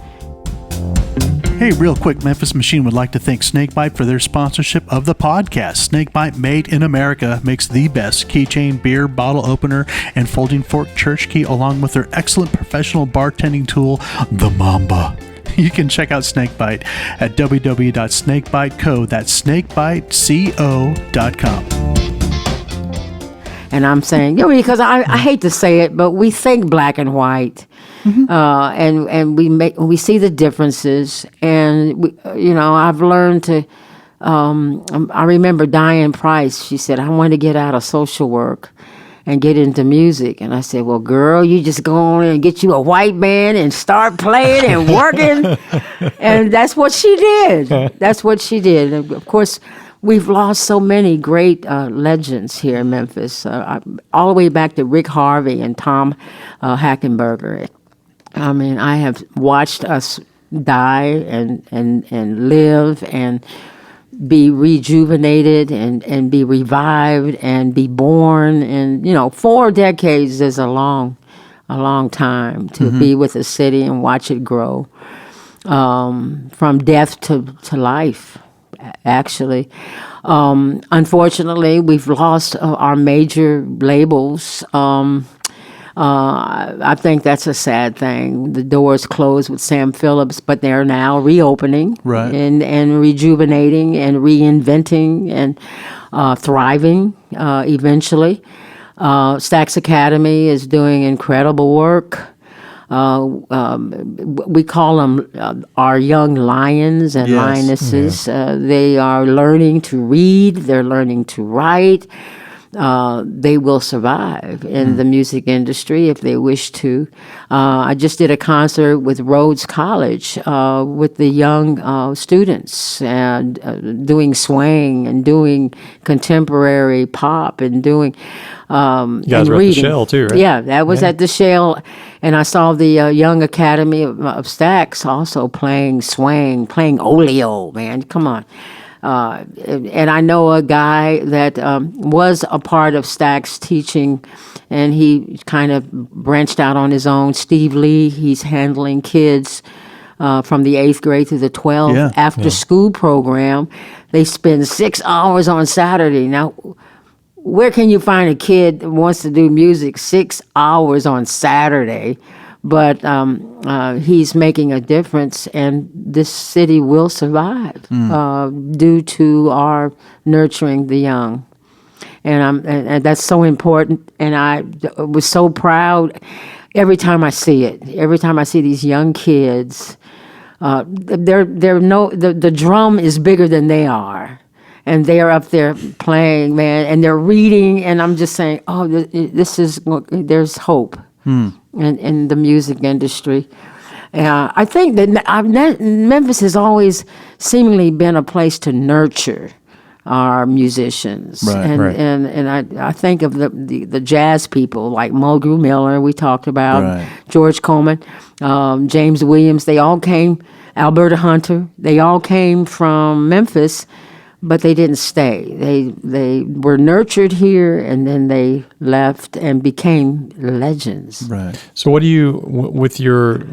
Hey, real quick, Memphis Machine would like to thank Snakebite for their sponsorship of the podcast. Snakebite, made in America, makes the best keychain, beer, bottle opener, and folding fork church key, along with their excellent professional bartending tool, the Mamba. You can check out Snakebite at www.snakebiteco. That's snakebiteco.com. And I'm saying, because I hate to say it, but we think black and white, and we see the differences. And I've learned to. I remember Diane Price. She said, "I want to get out of social work and get into music." And I said, "Well, girl, you just go on and get you a white band and start playing and working." And that's what she did. That's what she did. And of course, we've lost so many great legends here in Memphis, all the way back to Rick Harvey and Tom Hackenberger. I mean, I have watched us die and live and be rejuvenated and be revived and be born. And 4 decades is a long time to be with a city and watch it grow from death to life. Actually, unfortunately, we've lost our major labels. I think that's a sad thing. The doors closed with Sam Phillips, but they're now reopening, right, and rejuvenating and reinventing and thriving eventually. Stax Academy is doing incredible work. We call them our young lions and lionesses. They are learning to read. They're learning to write. they will survive in the music industry if they wish to. I just did a concert with Rhodes College with the young students and doing swing and doing contemporary pop and doing You guys and were at the reading. Shell too, right? Yeah, that was at the Shell, and I saw the Young Academy of Stax also playing swing, playing oleo. Man, come on. And I know a guy that was a part of Stack's teaching, and he kind of branched out on his own. Steve Lee, he's handling kids from the 8th grade through the 12th after school program. They spend 6 hours on Saturday. Now, where can you find a kid that wants to do music 6 hours on Saturday? But he's making a difference, and this city will survive due to our nurturing the young. And that's so important. And I was so proud every time I see it. Every time I see these young kids, the drum is bigger than they are. And they're up there playing, man, and they're reading, and I'm just saying, oh, there's hope in the music industry. I think that Memphis has always seemingly been a place to nurture our musicians. And I think of the jazz people like Mulgrew Miller, we talked about, George Coleman, James Williams, they all came, Alberta Hunter, they all came from Memphis, but they didn't stay. They were nurtured here, and then they left and became legends. Right. So, what do you with your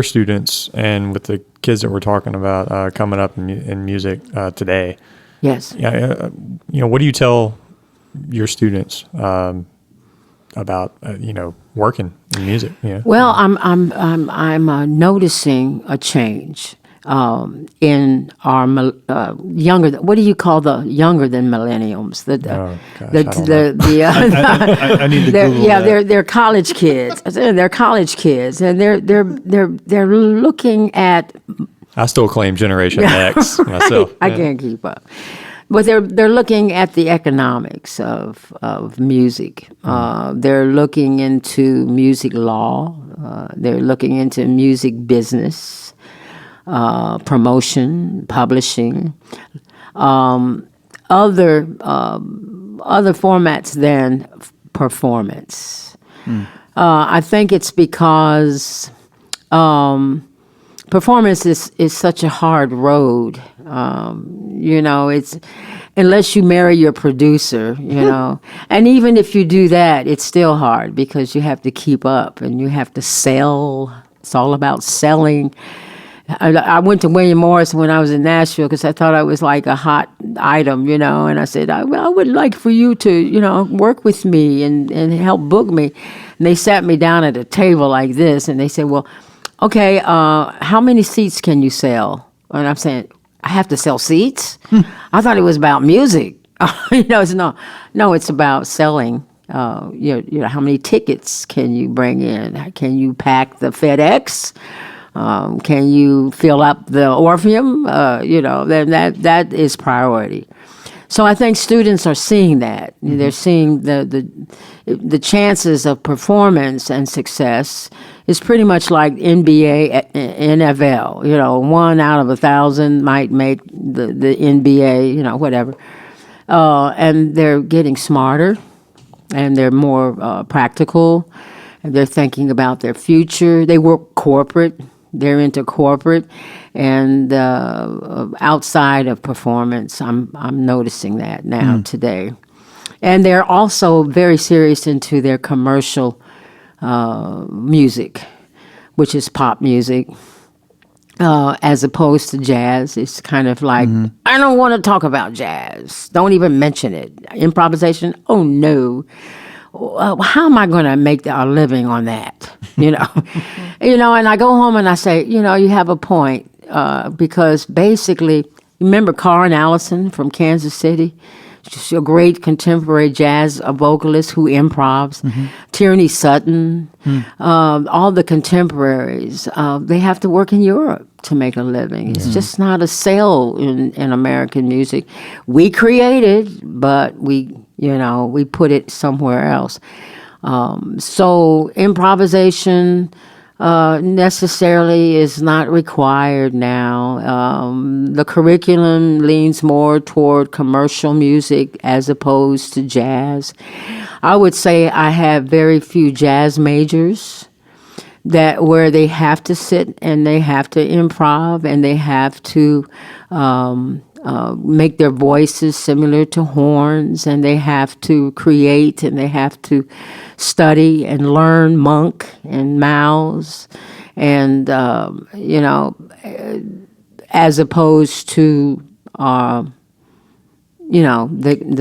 students and with the kids that we're talking about coming up in music today? Yes. Yeah. What do you tell your students about working in music? Yeah. Well, I'm noticing a change. In our younger, what do you call the younger than millenniums? I need to Google that. They're college kids. They're college kids, and they're looking at. I still claim Generation X myself. I can't keep up. But they're looking at the economics of music. They're looking into music law. They're looking into music business. Promotion, publishing, other formats than performance. I think it's because performance is such a hard road. It's unless you marry your producer, and even if you do that, it's still hard because you have to keep up and you have to sell. It's all about selling. I went to William Morris when I was in Nashville because I thought I was like a hot item, and I said, I would like for you to, work with me and help book me. And they sat me down at a table like this, and they said, well, okay, how many seats can you sell? And I'm saying, I have to sell seats? I thought it was about music. It's no, it's about selling. How many tickets can you bring in? Can you pack the FedEx? Can you fill up the Orpheum? Then that is priority. So I think students are seeing that. Mm-hmm. They're seeing the chances of performance and success is pretty much like NBA, NFL. 1 out of 1,000 might make the NBA. Whatever. And they're getting smarter, and they're more practical. And they're thinking about their future. They work corporate. They're into corporate, and outside of performance, I'm noticing that now today. And they're also very serious into their commercial music, which is pop music, as opposed to jazz. It's kind of like, I don't want to talk about jazz. Don't even mention it. Improvisation? Oh, no. How am I going to make our living on that? And I go home and I say, you have a point, because basically, remember Carl Allison from Kansas City? She's a great contemporary jazz vocalist who improvs. Tierney Sutton, all the contemporaries, they have to work in Europe to make a living. It's just not a sale in American music. We created, but we We put it somewhere else. So improvisation necessarily is not required now. The curriculum leans more toward commercial music as opposed to jazz. I would say I have very few jazz majors where they have to sit and they have to improv and they have to make their voices similar to horns, and they have to create and they have to study and learn monk and mouths, and as opposed to the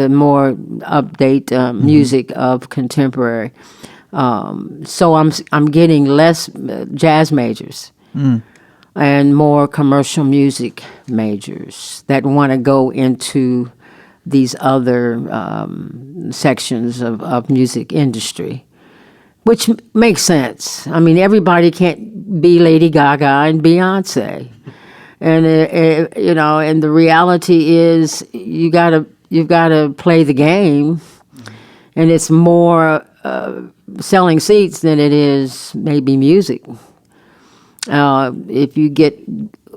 more update music of contemporary. So I'm getting less jazz majors. And more commercial music majors that want to go into these other sections of music industry, which makes sense. I mean, everybody can't be Lady Gaga and Beyonce, and and the reality is you've got to play the game, and it's more selling seats than it is maybe music. If you get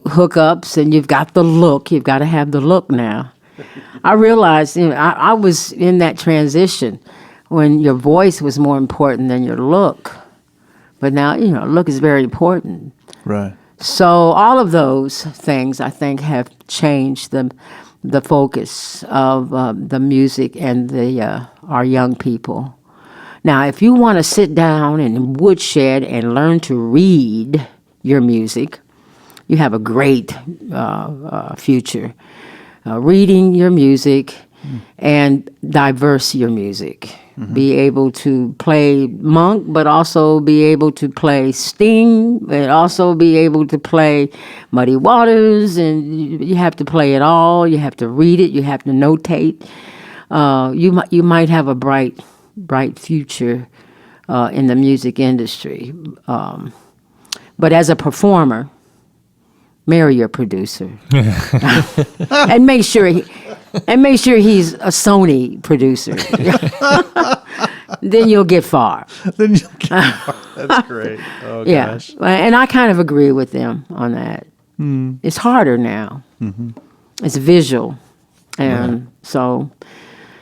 hookups and you've got the look, you've got to have the look now. I realized, I was in that transition when your voice was more important than your look. But now, look is very important. Right. So all of those things, I think, have changed the focus of the music and our young people. Now, if you want to sit down in woodshed and learn to read your music, you have a great future. Reading your music and diverse your music. Be able to play monk, but also be able to play Sting, and also be able to play Muddy Waters, and you have to play it all. You have to read it. You have to notate. You might have a bright future in the music industry. But as a performer, marry your producer, and make sure he's a Sony producer. Then you'll get far. That's great. Oh gosh. Yeah, and I kind of agree with them on that. It's harder now. It's visual, and so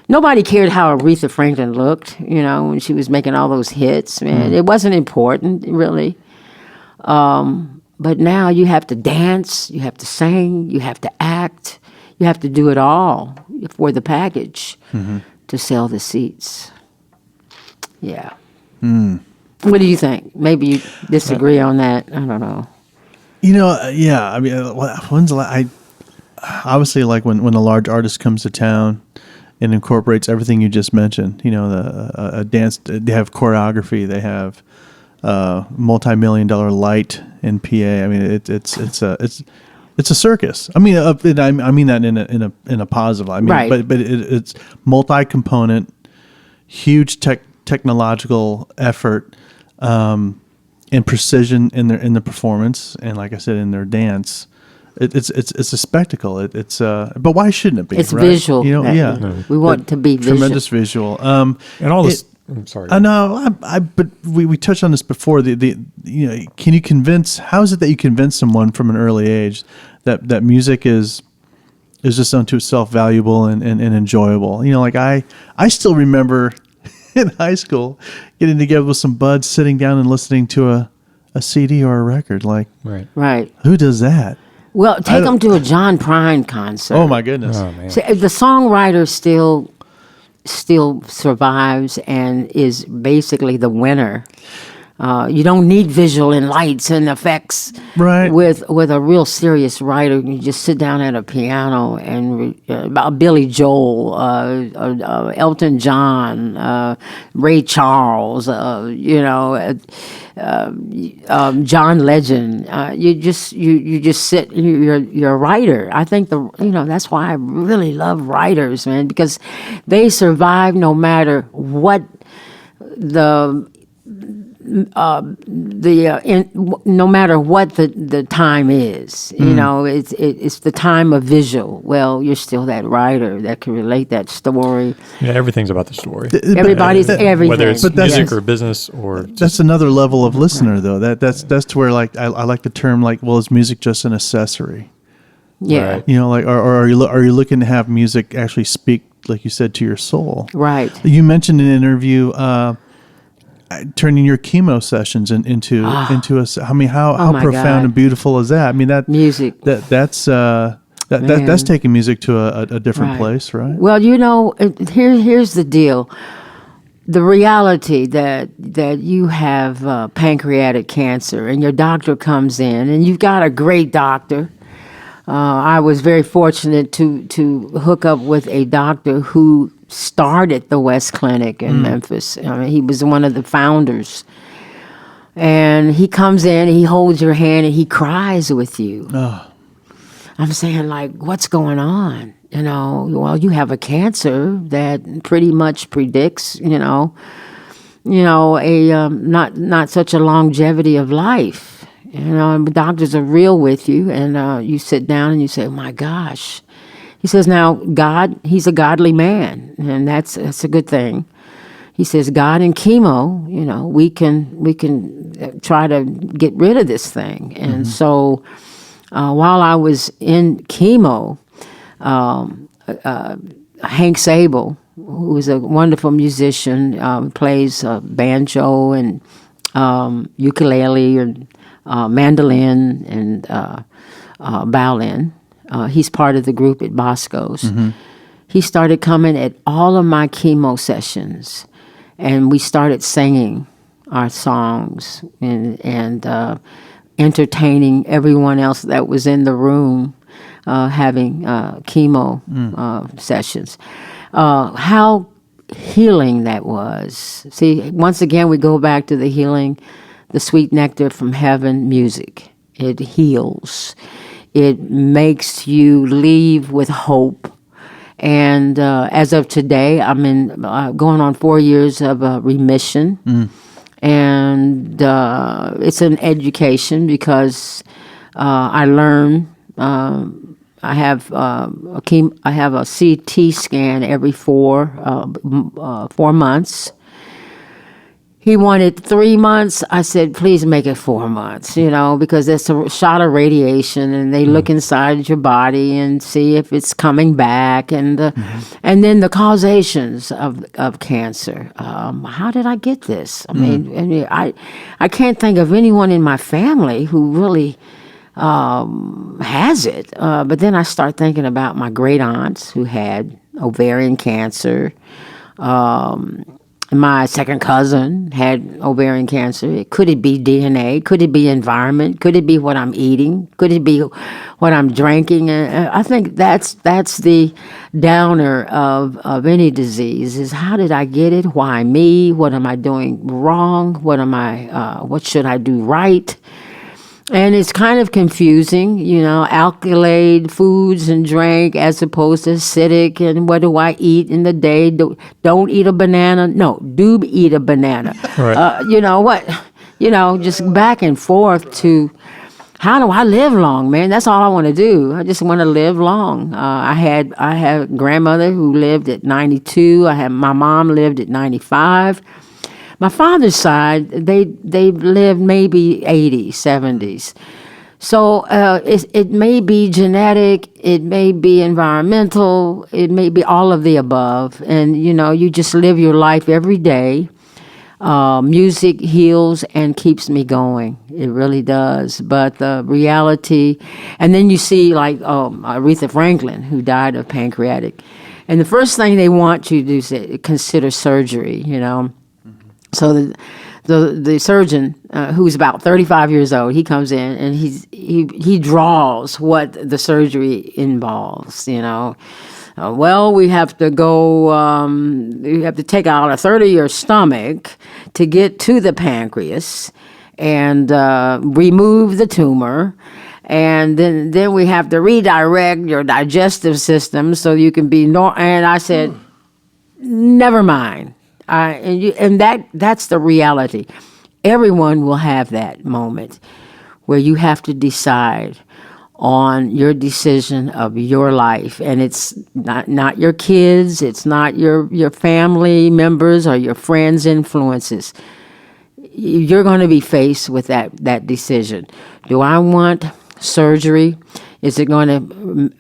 nobody cared how Aretha Franklin looked. When she was making all those hits, man, it wasn't important really. But now you have to dance, you have to sing, you have to act, you have to do it all for the package to sell the seats. Yeah. What do you think? Maybe you disagree on that. I don't know. Yeah. I mean, obviously, like when a large artist comes to town and incorporates everything you just mentioned, a dance, they have choreography, they have multi-million-dollar light and PA. I mean, it's a circus. I mean, I mean that in a positive. I mean, right. but it's multi-component, huge technological effort, and precision in the performance, and like I said, in their dance. It's a spectacle. But why shouldn't it be? It's right? visual. Yeah. We want to be visual. Tremendous visual. And all this. I'm sorry. I know, but we touched on this before. Can you convince? How is it that you convince someone from an early age that music is just unto itself valuable and enjoyable? Like I still remember in high school getting together with some buds, sitting down and listening to a CD or a record. Like, right. Who does that? Well, take them to a John Prine concert. Oh my goodness! Oh man. So the songwriter still survives and is basically the winner. You don't need visual and lights and effects. Right. With a real serious writer, you just sit down at a piano and Billy Joel, Elton John, Ray Charles, John Legend. You just sit. You're a writer. I think that's why I really love writers, man, because they survive no matter what no matter what the time is, it's the time of visual. Well, you're still that writer that can relate that story. Yeah, everything's about the story. Everybody's everything. Whether it's But that's- music or business or That's another level of listener, though. That's to where like I like the term like, well, is music just an accessory? Yeah. Right. Like, or are you looking to have music actually speak, like you said, to your soul? Right. You mentioned in an interview turning your chemo sessions into a. I mean, how my profound God. and beautiful is that? I mean, that Music. that's taking music to a different Right. place, right? Well, here's the deal. The reality that you have pancreatic cancer and your doctor comes in and you've got a great doctor. I was very fortunate to hook up with a doctor who started the West Clinic in Memphis. I mean, he was one of the founders. And he comes in, he holds your hand, and he cries with you. I'm saying, like, what's going on? Well, you have a cancer that pretty much predicts, a not such a longevity of life. And the doctors are real with you, and you sit down and you say, oh my gosh. He says, now, God, he's a godly man, and that's a good thing. He says, God and chemo, we can try to get rid of this thing. And so while I was in chemo, Hank Sable, who is a wonderful musician, plays banjo and ukulele and mandolin and violin. He's part of the group at Bosco's. He started coming at all of my chemo sessions, and we started singing our songs and entertaining everyone else that was in the room having chemo sessions. How healing that was. See, once again, we go back to the healing, the sweet nectar from heaven music. It heals. It makes you leave with hope. And as of today, I'm going on 4 years of remission. And it's an education because I learn. I have a CT scan every 4 months. He wanted 3 months. I said, please make it 4 months, because it's a shot of radiation, and they look inside your body and see if it's coming back, and then the causations of cancer. How did I get this? I mean, I can't think of anyone in my family who really has it. But then I start thinking about my great aunts who had ovarian cancer. My second cousin had ovarian cancer. Could it be DNA? Could it be environment? Could it be what I'm eating? Could it be what I'm drinking? I think that's the downer of any disease is how did I get it? Why me? What am I doing wrong? What should I do right? And it's kind of confusing, alkylate foods and drink as opposed to acidic. And what do I eat in the day? Don't eat a banana. No, do eat a banana. Right. Just back and forth to how do I live long, man? That's all I want to do. I just want to live long. I had a grandmother who lived at 92. My mom lived at 95. My father's side, they lived maybe 80s, 70s. So it may be genetic, it may be environmental, it may be all of the above. And, you just live your life every day. Music heals and keeps me going. It really does. But the reality, and then you see like Aretha Franklin, who died of pancreatic. And the first thing they want you to do is consider surgery, So the surgeon, who's about 35 years old, he comes in and he draws what the surgery involves. Well, we have to go. We have to take out a third of your stomach to get to the pancreas and remove the tumor. And then we have to redirect your digestive system so you can be And I said, never mind. That's the reality. everyone will have that moment where you have to decide on your decision of your life, and it's not your kids, it's not your family members or your friends' influences. You're going to be faced with that decision. Do I want surgery? Is it going to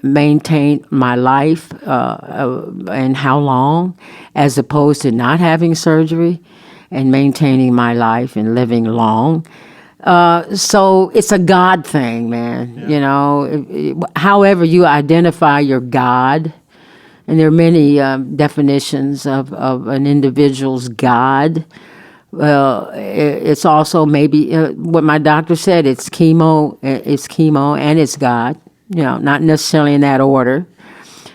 maintain my life, and how long, as opposed to not having surgery and maintaining my life and living long? So it's a God thing, man. Yeah. You know, however you identify your God, and there are many definitions of an individual's God. Well, it's also maybe what my doctor said. It's chemo and it's God. You know, not necessarily in that order,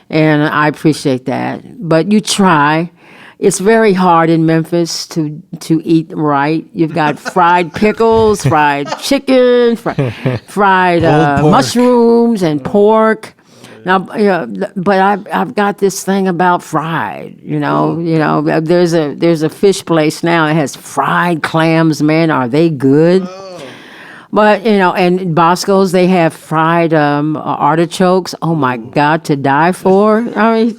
and I appreciate that. But you try. It's very hard in Memphis to eat right. You've got fried pickles, fried chicken, fried mushrooms and pork. Now, but I've got this thing about fried. You know, there's a fish place now that has fried clams. Man, are they good? But, and Bosco's, they have fried artichokes. Oh, my God, to die for. I mean,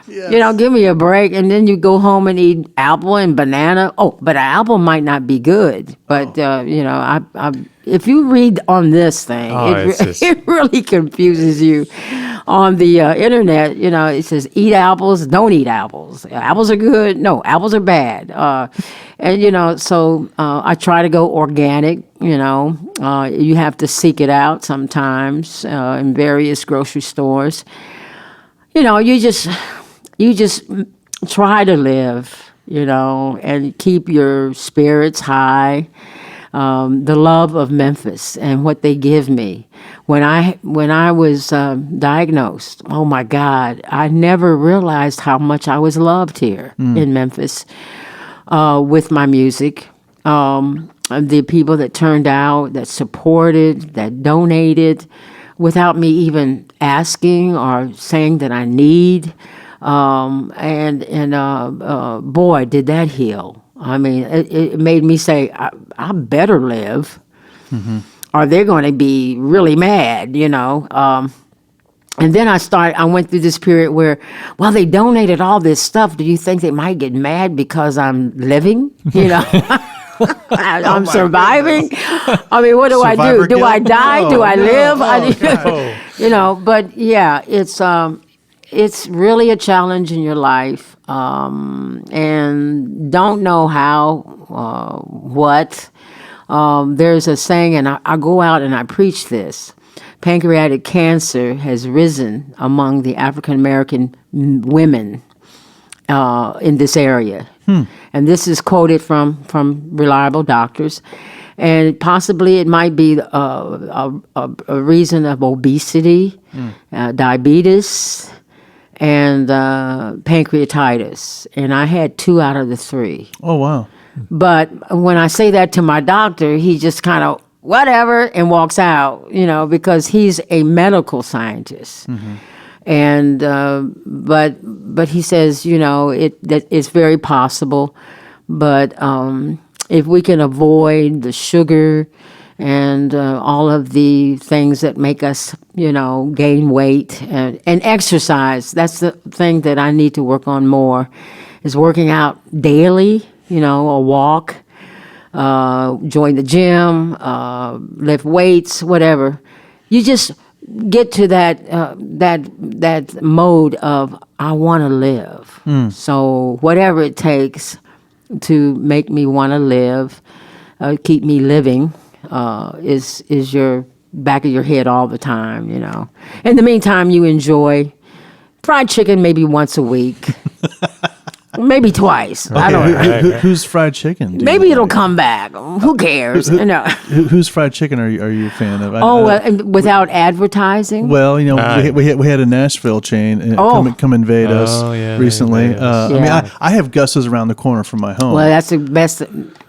Yes. give me a break. And then you go home and eat apple and banana. Oh, but an apple might not be good. But, if you read on this thing, it really confuses you. On the internet, it says eat apples, don't eat apples. Apples are good. No, apples are bad. So I try to go organic. You have to seek it out sometimes in various grocery stores. You just try to live, and keep your spirits high. The love of Memphis and what they give me. When I was diagnosed, oh my God, I never realized how much I was loved here in Memphis with my music. The people that turned out, that supported, that donated, without me even asking or saying that I need. Boy, did that heal. I mean, it made me say, I better live, or they're going to be really mad, And then I went through this period where, well, they donated all this stuff. Do you think they might get mad because I'm living? I'm surviving. I mean, what do I do? Do I die? Do I live? But yeah, it's really a challenge in your life, and don't know how, what. There's a saying, and I go out and I preach this. Pancreatic cancer has risen among the African American women in this area. And this is quoted from reliable doctors. And possibly it might be a reason of obesity, diabetes, and pancreatitis. And I had 2 out of the 3. Oh, wow. But when I say that to my doctor, he just kind of, whatever, and walks out, because he's a medical scientist. And but he says, that it's very possible. But if we can avoid the sugar and all of the things that make us, gain weight and exercise, that's the thing that I need to work on more, is working out daily, a walk, join the gym, lift weights, whatever. You just get to that mode of I want to live. So whatever it takes to make me want to live, keep me living, is your back of your head all the time. In the meantime, you enjoy fried chicken maybe once a week. Maybe twice. I don't know. Who's fried chicken? Maybe it'll come back. Who cares? Who's fried chicken are you a fan of? Without advertising? Well, we had a Nashville chain come invade us recently. I have Gus's around the corner from my home. Well, that's the best,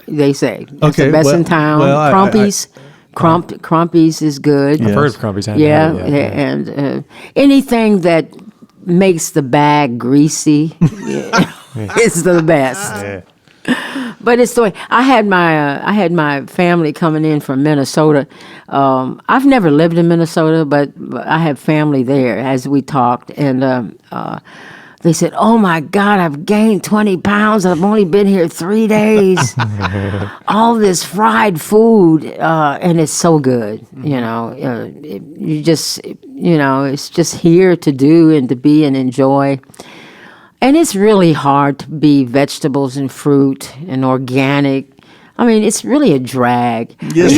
they say. That's the best in town. Well, Crumpy's. Crumpy's is good. I've heard of Crumpy's. And anything that makes the bag greasy is the best. But it's the way I had my family coming in from Minnesota. I've never lived in Minnesota, but I have family there as we talked, and they said, "Oh my God, I've gained 20 pounds. I've only been here 3 days. All this fried food, and it's so good. You just, it's just here to do and to be and enjoy." And it's really hard to be vegetables and fruit and organic. I mean, it's really a drag. Yes.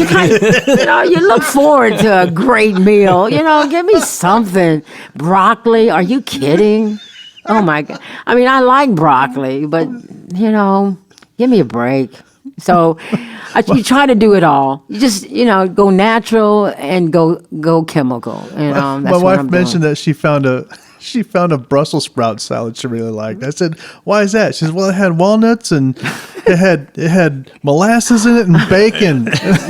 You look forward to a great meal. Give me something. Broccoli? Are you kidding? Oh my God. I mean, I like broccoli, but, give me a break. So you try to do it all. You just, go natural and go chemical. That's my what wife I'm mentioned doing. that she found a Brussels sprout salad she really liked. I said, "Why is that?" She says, "Well, it had walnuts and it had molasses in it and bacon."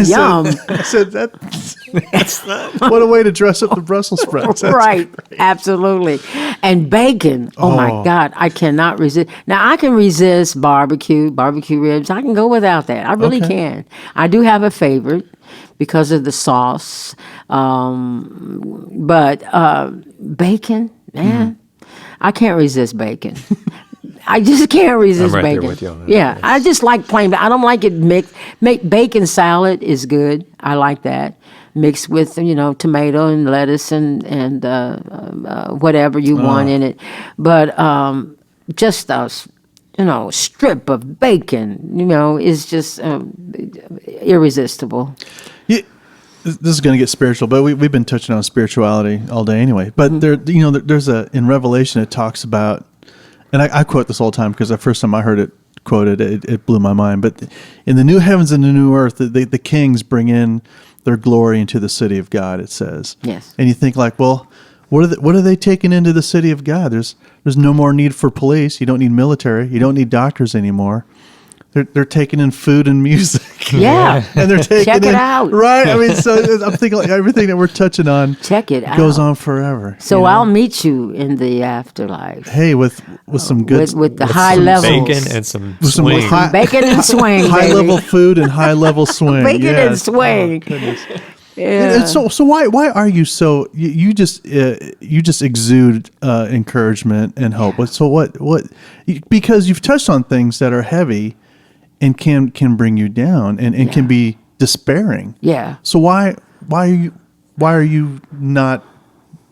Yum. I said, "That's not what a way to dress up the Brussels sprouts." That's Right, great. absolutely. And bacon. Oh my God, I cannot resist. Now I can resist barbecue ribs. I can go without that. I really Okay. can. I do have a favorite because of the sauce. But bacon, man, I can't resist bacon. I just can't resist I'm right there bacon. with you on that. Yeah, I just like plain. I don't like it mixed. Make bacon salad is good. I like that mixed with tomato and lettuce and whatever you want in it. But just a strip of bacon is just irresistible. Yeah, this is going to get spiritual, but we've been touching on spirituality all day anyway. But Mm-hmm. there's in Revelation it talks about, and I quote this all the time because the first time I heard it quoted, it blew my mind. But in the new heavens and the new earth, the kings bring in their glory into the city of God. It says, Yes. and you think like, well, what are they taking into the city of God? There's no more need for police. You don't need military. You don't need doctors anymore. They're taking in food and music. Yeah. And they're taking Check it in, out. right? I mean, so I'm thinking like everything that we're touching on Check it out. goes on forever. So I'll meet you in the afterlife. Hey, with some good with the With high some levels. bacon and some with some swing. high, Bacon and swing, high baby. level food and high level swing. Bacon and Yes. swing. Goodness. Yeah. And so why are you so you just exude encouragement and hope? So what because you've touched on things that are heavy and can bring you down and can be despairing. Yeah. So why are you not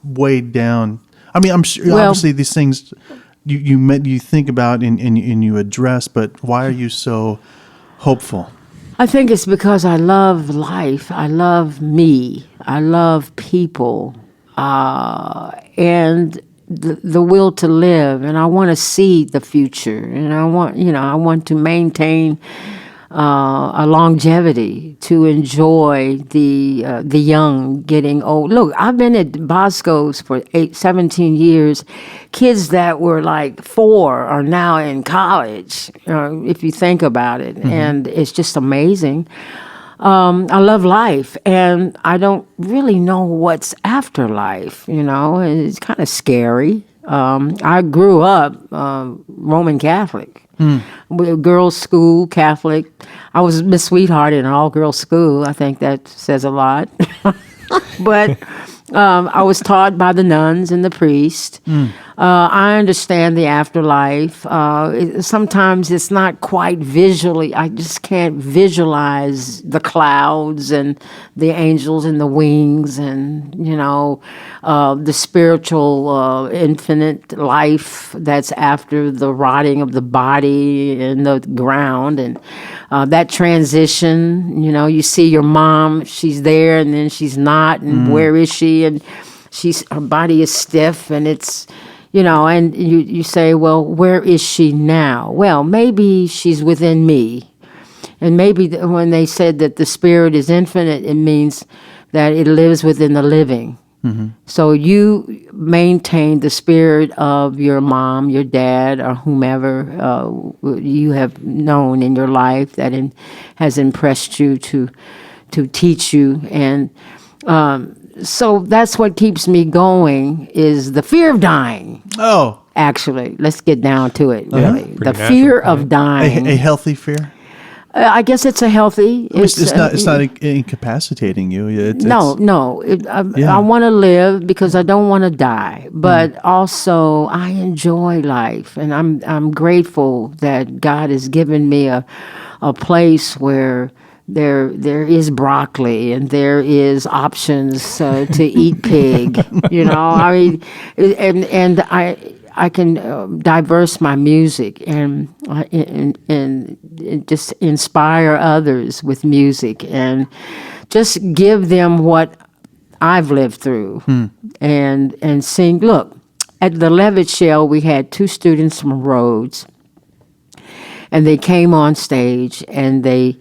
weighed down? I mean, I'm sure Well- obviously these things you think about and you address, but why are you so hopeful? I think it's because I love life. I love me. I love people, and the will to live. And I want to see the future. And I want to maintain a longevity, to enjoy the young getting old. Look, I've been at Bosco's for 17 years. Kids that were like 4 are now in college, if you think about it. Mm-hmm. And it's just amazing. I love life, and I don't really know what's after life, and it's kind of scary. I grew up Roman Catholic. Girls' school, Catholic. I was Miss Sweetheart in an all-girls school. I think that says a lot. But I was taught by the nuns and the priest. I understand the afterlife. Sometimes it's not quite visually. I just can't visualize the clouds and the angels and the wings and, the spiritual infinite life that's after the rotting of the body in the ground. And that transition, you see your mom, she's there and then she's not. And where is she? And her body is stiff and it's, and you say, well, where is she now? Well, maybe she's within me. And maybe when they said that the spirit is infinite, it means that it lives within the living. Mm-hmm. So you maintain the spirit of your mom, your dad, or whomever you have known in your life that has impressed you to teach you. And so that's what keeps me going, is the fear of dying. Oh, Actually, let's get down to it, really. pretty The fear natural, of dying. a healthy fear. I guess it's a healthy. It's not incapacitating you. No. I want to live because I don't want to die. But also, I enjoy life, and I'm grateful that God has given me a place where there is broccoli and there is options to eat pig. I mean, and I can diverse my music and just inspire others with music and just give them what I've lived through and sing. Look, at the Levitt Shell, we had 2 students from Rhodes, and they came on stage and they.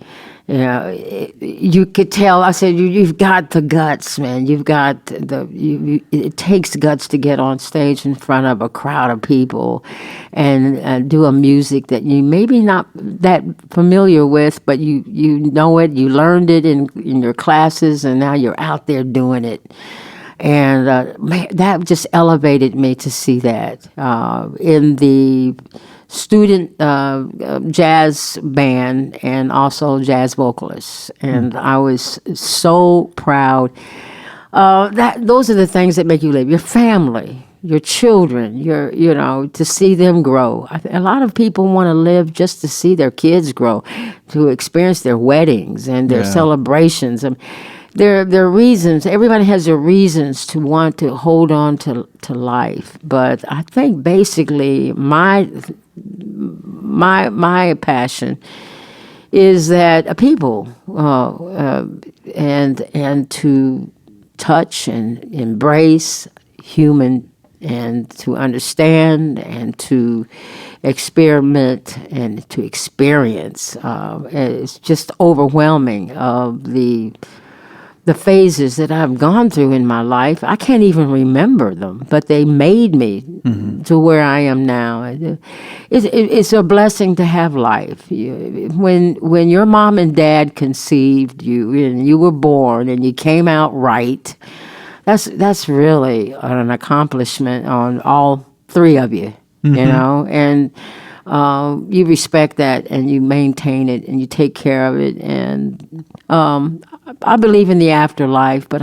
You could tell. I said, "You've got the guts, man. You've got it takes guts to get on stage in front of a crowd of people, and do a music that you maybe not that familiar with, but you know it. You learned it in your classes, and now you're out there doing it." And man, that just elevated me to see that in the student jazz band and also jazz vocalists, and I was so proud. Those are the things that make you live. Your family, your children, to see them grow. A lot of people want to live just to see their kids grow, to experience their weddings and their celebrations. There are reasons. Everybody has their reasons to want to hold on to life, but I think basically my passion is that people and to touch and embrace human and to understand and to experiment and to experience. It's just overwhelming of the phases that I've gone through in my life. I can't even remember them, but they made me to where I am now. It's a blessing to have life. When your mom and dad conceived you and you were born and you came out right, that's really an accomplishment on all 3 of you, and you respect that and you maintain it and you take care of it. And I believe in the afterlife, but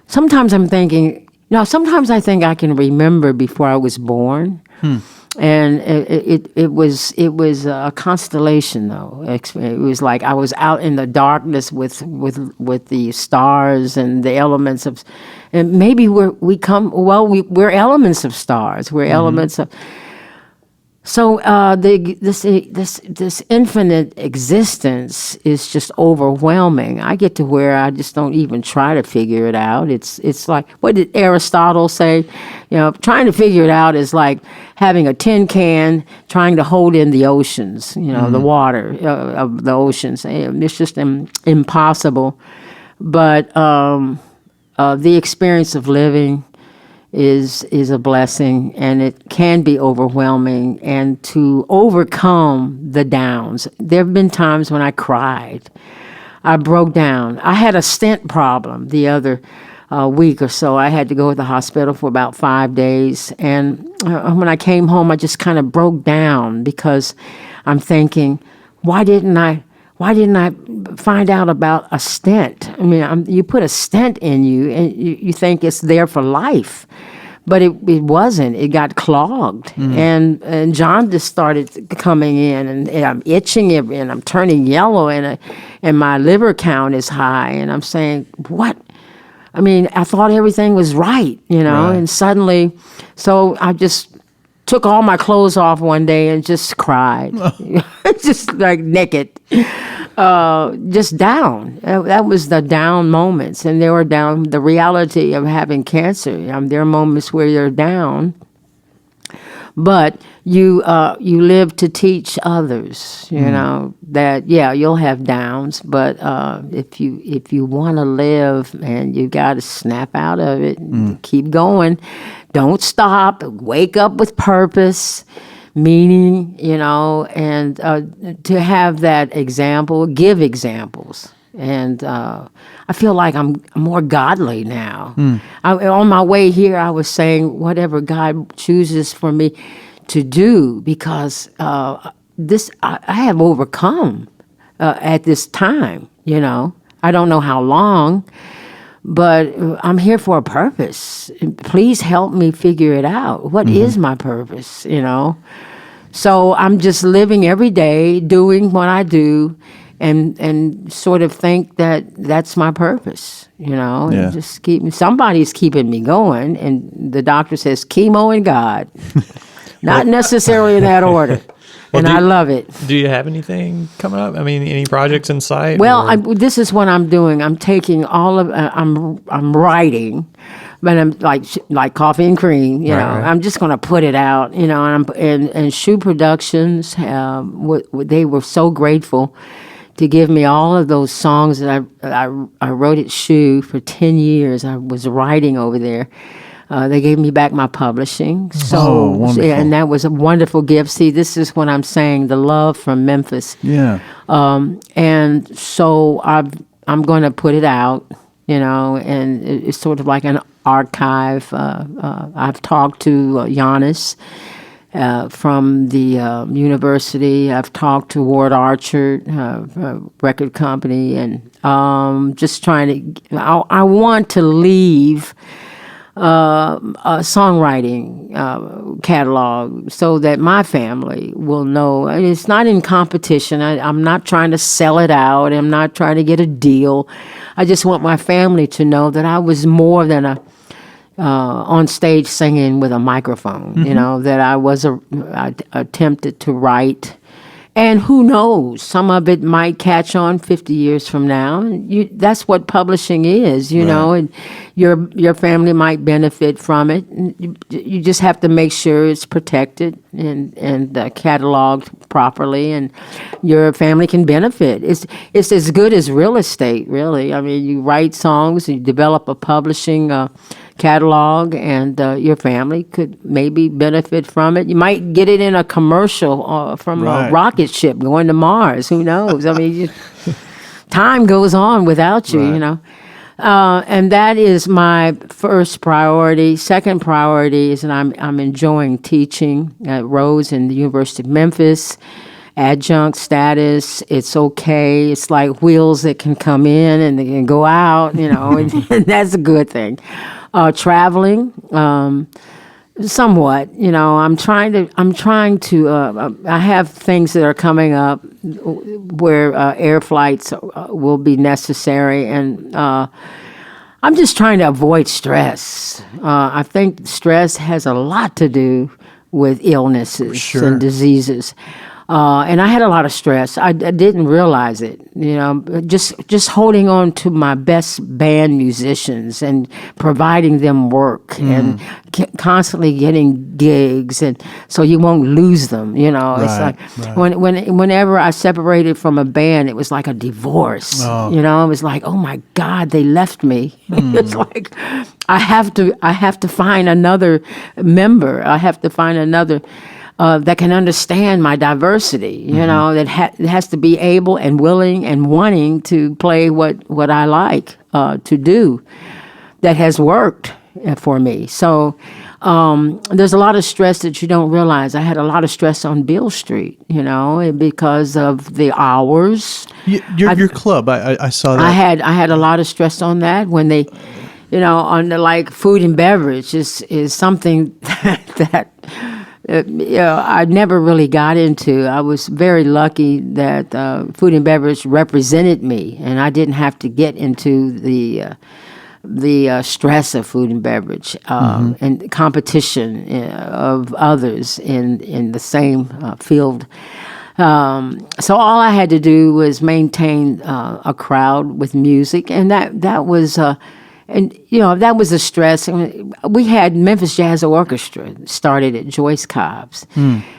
sometimes I think I can remember before I was born. And it was a constellation, though. It was like I was out in the darkness with the stars and the elements of, and maybe we're elements of stars. We're elements of. So this infinite existence is just overwhelming. I get to where I just don't even try to figure it out. It's like, what did Aristotle say? Trying to figure it out is like having a tin can trying to hold in the oceans. The water of the oceans. It's just impossible. But the experience of living is a blessing, and it can be overwhelming, and to overcome the downs. There have been times when I cried. I broke down. I had a stent problem the other week or so. I had to go to the hospital for about 5 days, and when I came home, I just kind of broke down because I'm thinking, why didn't I find out about a stent? I mean, you put a stent in you, and you think it's there for life, but it wasn't. It got clogged, and jaundice started coming in, and I'm itching it, and I'm turning yellow, and my liver count is high, and I'm saying, what? I mean, I thought everything was right, Right. and suddenly, so I just took all my clothes off one day and just cried, just like naked, just down. That was the down moments, and they were down. The reality of having cancer. There are moments where you're down, but you live to teach others. That you'll have downs, but if you want to live, man, you got to snap out of it and keep going. Don't stop. Wake up with purpose, meaning, and to have that example, give examples. And I feel like I'm more godly now. On my way here, I was saying whatever God chooses for me to do, because I have overcome at this time. I don't know how long, but I'm here for a purpose. Please help me figure it out. What is my purpose? So I'm just living every day, doing what I do, and sort of think that that's my purpose. Yeah. And just somebody's keeping me going, and the doctor says chemo and God, not necessarily in that order. And I love it. Do you have anything coming up? I mean, any projects in sight? Well, this is what I'm doing. I'm taking all of. I'm writing, but I'm like coffee and cream. Right. I'm just going to put it out. And Shoe Productions. They were so grateful to give me all of those songs that I wrote at Shoe for 10 years. I was writing over there. They gave me back my publishing. So, wonderful. And that was a wonderful gift. See, this is what I'm saying, the love from Memphis. Yeah. And so I'm going to put it out, and it's sort of like an archive. I've talked to Giannis from the university. I've talked to Ward Archer, record company, and just trying to, I want to leave a songwriting catalog so that my family will know. And it's not in competition. I'm not trying to sell it out. I'm not trying to get a deal. I just want my family to know that I was more than a on stage singing with a microphone. That I attempted to write. And who knows, some of it might catch on 50 years from now. That's what publishing is, know, and your family might benefit from it. You just have to make sure it's protected and cataloged properly, and your family can benefit. It's as good as real estate, really. I mean, you write songs, you develop a publishing catalog, and your family could maybe benefit from it. You might get it in a commercial from a rocket ship going to Mars. Who knows? I mean, time goes on without you, and that is my first priority. Second priority is that I'm enjoying teaching at Rhodes and the University of Memphis. Adjunct status, it's okay. It's like wheels that can come in and they can go out, and that's a good thing. Traveling, somewhat, I'm trying to, I have things that are coming up where air flights will be necessary, and I'm just trying to avoid stress. I think stress has a lot to do with illnesses and diseases. And I had a lot of stress. I didn't realize it, just holding on to my best band musicians and providing them work and constantly getting gigs, and so you won't lose them. It's like whenever I separated from a band, it was like a divorce. It was like, oh my God, they left me. It's like I have to find another member. I have to find another. That can understand my diversity, that has to be able and willing and wanting to play what I like to do, that has worked for me. So there's a lot of stress that you don't realize. I had a lot of stress on Beale Street, because of the hours. Your club, I saw that. I had a lot of stress on that when they, on the like food and beverage is something that I never really got into. I was very lucky that food and beverage represented me, and I didn't have to get into the stress of food and beverage and competition of others in the same field. So all I had to do was maintain a crowd with music, and that was. And, that was a stress. We had Memphis Jazz Orchestra started at Joyce Cobb's.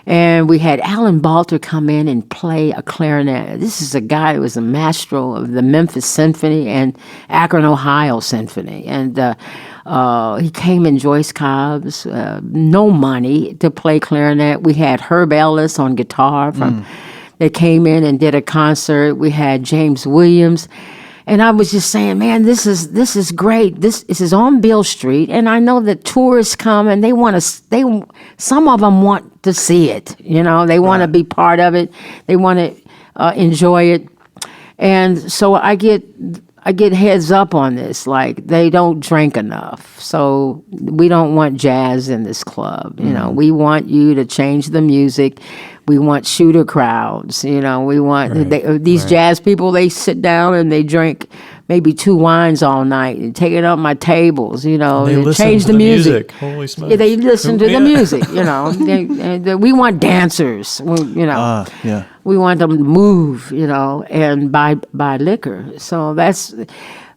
And we had Alan Balter come in and play a clarinet. This is a guy who was a maestro of the Memphis Symphony and Akron, Ohio Symphony. And he came in Joyce Cobb's, no money to play clarinet. We had Herb Ellis on guitar. They came in and did a concert. We had James Williams. And I was just saying, man, this is great. This is on Beale Street, and I know that tourists come and they want to. Some of them want to see it. They want to be part of it. They want to enjoy it. And so I get heads up on this, like they don't drink enough. So we don't want jazz in this club. We want you to change the music. We want shooter crowds. We want these jazz people. They sit down and they drink maybe 2 wines all night and take it up my tables. They and listen change to the music. Holy smokes! Yeah, they listen to the music. We want dancers. Yeah. We want them to move. And buy liquor. So that's.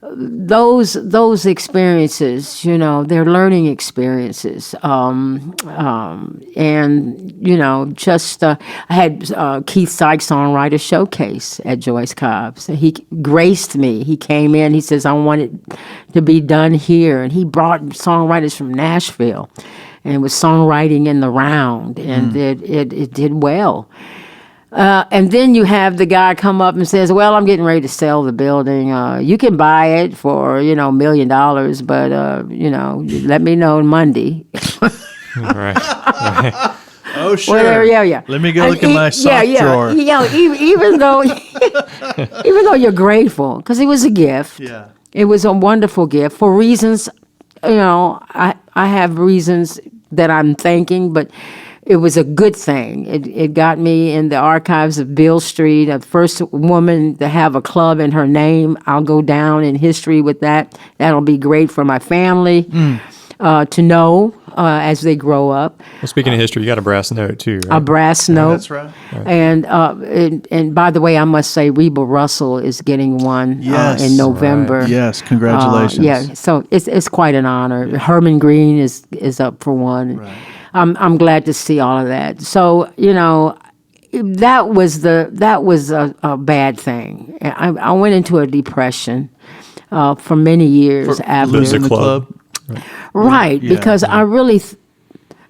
Those experiences, they're learning experiences, and just I had Keith Sykes songwriter showcase at Joyce Cobb. So he graced me. He came in. He says, "I want it to be done here," and he brought songwriters from Nashville, and it was songwriting in the round, and it did well. And then you have the guy come up and says, "Well, I'm getting ready to sell the building. You can buy it for, $1 million, but, let me know Monday." Right. Oh, sure. Well, yeah. Let me go look at my sock drawer. Even though you're grateful, because it was a gift. Yeah. It was a wonderful gift for reasons, I have reasons that I'm thanking, but it was a good thing. It got me in the archives of Beale Street, the first woman to have a club in her name. I'll go down in history with that. That'll be great for my family to know as they grow up. Well, speaking of history, you got a brass note too, right? A brass note. That's right. And by the way, I must say Reba Russell is getting one in November. Right. Yes, congratulations. So it's quite an honor. Herman Green is up for one. Right. I'm glad to see all of that. So that was a bad thing. I went into a depression for many years after Losing the club. Right, Yeah, because I really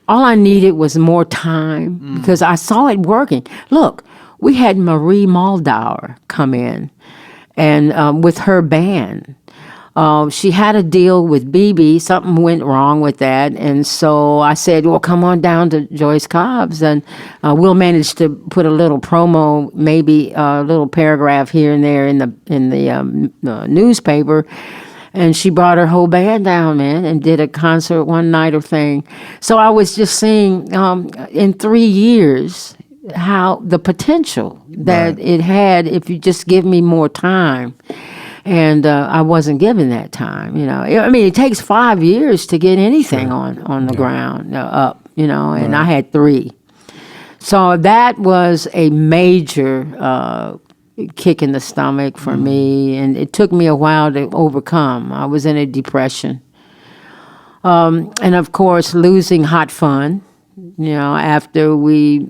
all I needed was more time because I saw it working. Look, we had Marie Moldauer come in and with her band. She had a deal with BB. Something went wrong with that, and so I said, "Well, come on down to Joyce Cobb's, and we'll manage to put a little promo, maybe a little paragraph here and there in the newspaper." And she brought her whole band down, man, and did a concert one nighter thing. So I was just seeing in 3 years how the potential that it had if you just give me more time. And I wasn't given that time, I mean, it takes 5 years to get anything on the ground up, and I had 3. So that was a major kick in the stomach for me, and it took me a while to overcome. I was in a depression. And of course, losing Hot Fun, after we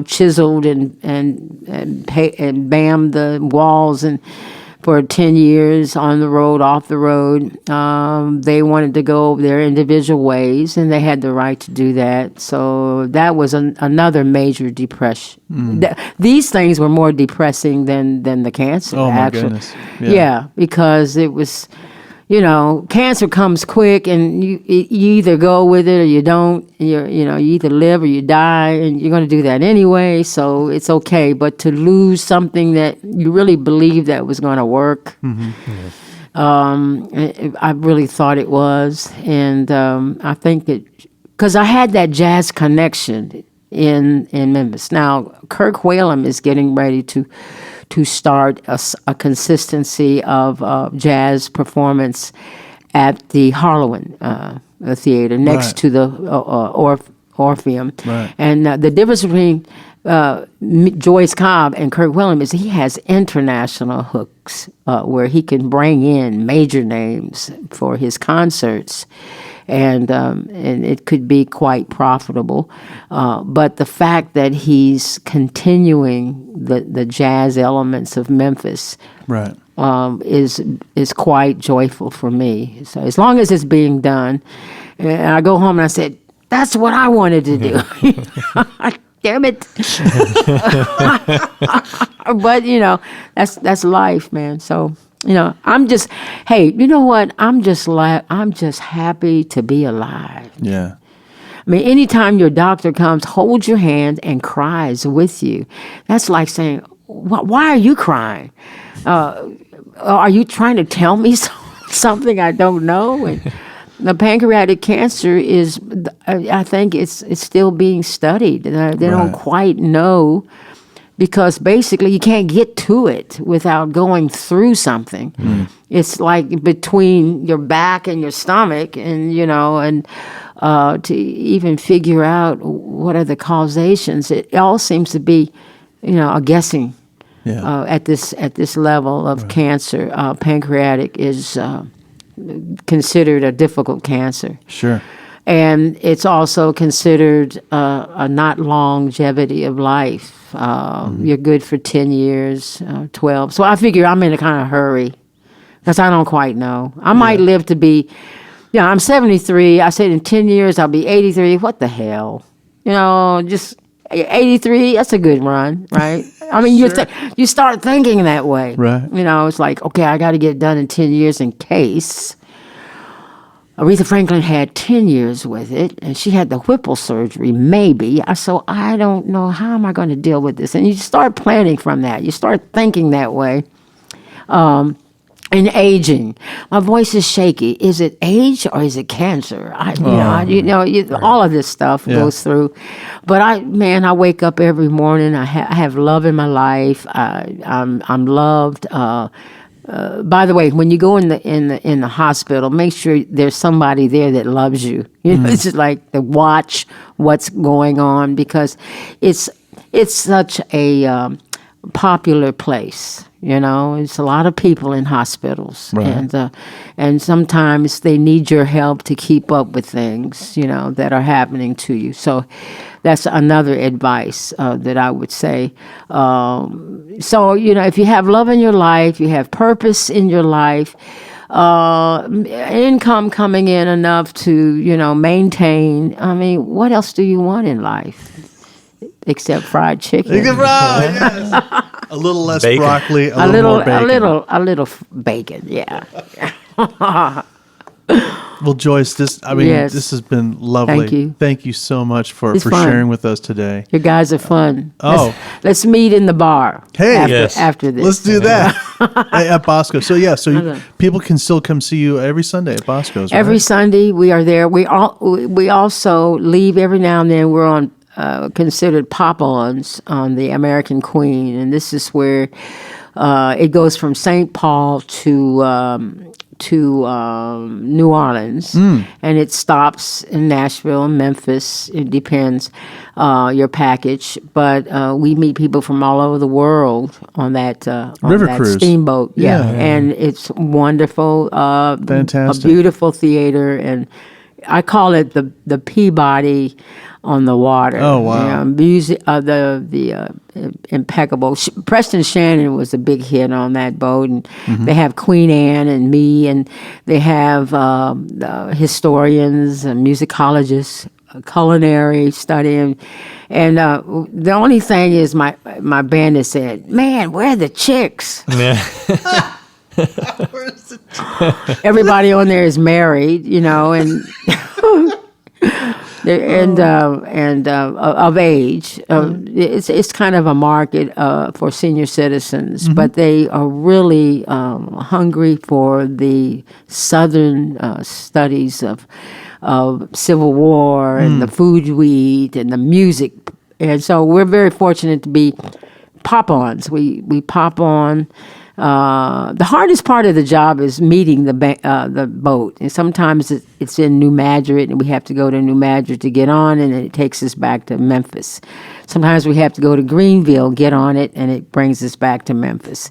chiseled and bammed the walls and for 10 years on the road, off the road. They wanted to go their individual ways, and they had the right to do that. So that was another major depression. These things were more depressing than the cancer. Oh, my actually. goodness. Yeah, because it was... cancer comes quick, and you either go with it or you don't. You either live or you die, and you're going to do that anyway. So it's okay. But to lose something that you really believed that was going to work, I really thought it was, and I think that because I had that jazz connection in Memphis. Now Kirk Whalum is getting ready to start a consistency of jazz performance at the Harlequin Theater next to the Orpheum. Right. And the difference between Joyce Cobb and Kirk Whalum is he has international hooks where he can bring in major names for his concerts. And it could be quite profitable. But the fact that he's continuing the jazz elements of Memphis Right. is quite joyful for me. So as long as it's being done, and I go home and I said, that's what I wanted to do. Damn it. But, that's life, man. So... I'm just, hey, you know what? I'm just happy to be alive. Yeah. I mean, anytime your doctor comes, holds your hand and cries with you. That's like saying, why are you crying? Are you trying to tell me something I don't know? And the pancreatic cancer is, I think it's still being studied. They don't quite know, because basically you can't get to it without going through something. It's like between your back and your stomach, and to even figure out what are the causations, it all seems to be, a guessing. At this level of cancer. Pancreatic is considered a difficult cancer. Sure. And it's also considered a not longevity of life. You're good for 10 years, 12. So I figure I'm in a kind of hurry, because I don't quite know. I might live to be, I'm 73. I said in 10 years I'll be 83. What the hell? Just 83, that's a good run, right? I mean, you start thinking that way. Right. It's like, okay, I got to get it done in 10 years in case. Aretha Franklin had 10 years with it, and she had the Whipple surgery, maybe. So I don't know, how am I going to deal with this? And you start planning from that. You start thinking that way. And aging, my voice is shaky. Is it age or is it cancer? All of this stuff goes through. But I wake up every morning. I have love in my life. I'm loved. By the way, when you go in the hospital, make sure there's somebody there that loves you. It's just like to watch what's going on, because it's such a popular place. It's a lot of people in hospitals, and sometimes they need your help to keep up with things, that are happening to you. So that's another advice that I would say. So, if you have love in your life, you have purpose in your life, income coming in enough to, maintain. I mean, what else do you want in life? Except fried chicken. Yes. A little less Bacon. broccoli, a little more bacon. A little bacon, yeah. Well, Joyce, this has been lovely. Thank you. Thank you so much for It's fun. sharing with us today. You guys are fun. Oh. Let's meet in the bar. Hey, after this. Let's do that at Bosco. So people can still come see you every Sunday at Bosco's. Right? Every Sunday we are there. We also leave every now and then. We're on considered pop-ons on the American Queen, and this is where it goes from St. Paul to New Orleans, and it stops in Nashville, Memphis. It depends your package, but we meet people from all over the world on that River cruise steamboat. Yeah, and it's wonderful. Fantastic, a beautiful theater, and I call it the Peabody on the water. Oh wow! Music, the impeccable. Preston Shannon was a big hit on that boat, and they have Queen Anne and me, and they have historians and musicologists, culinary studying, and the only thing is my band has said, "Man, where are the chicks?" Everybody on there is married, and. And of age, it's kind of a market for senior citizens, but they are really hungry for the Southern studies of Civil War and the food we eat and the music, and so we're very fortunate to be pop-ons. We pop on. The hardest part of the job is meeting the boat, and sometimes it's in New Madrid, and we have to go to New Madrid to get on, and it takes us back to Memphis. Sometimes we have to go to Greenville, get on it, and it brings us back to Memphis.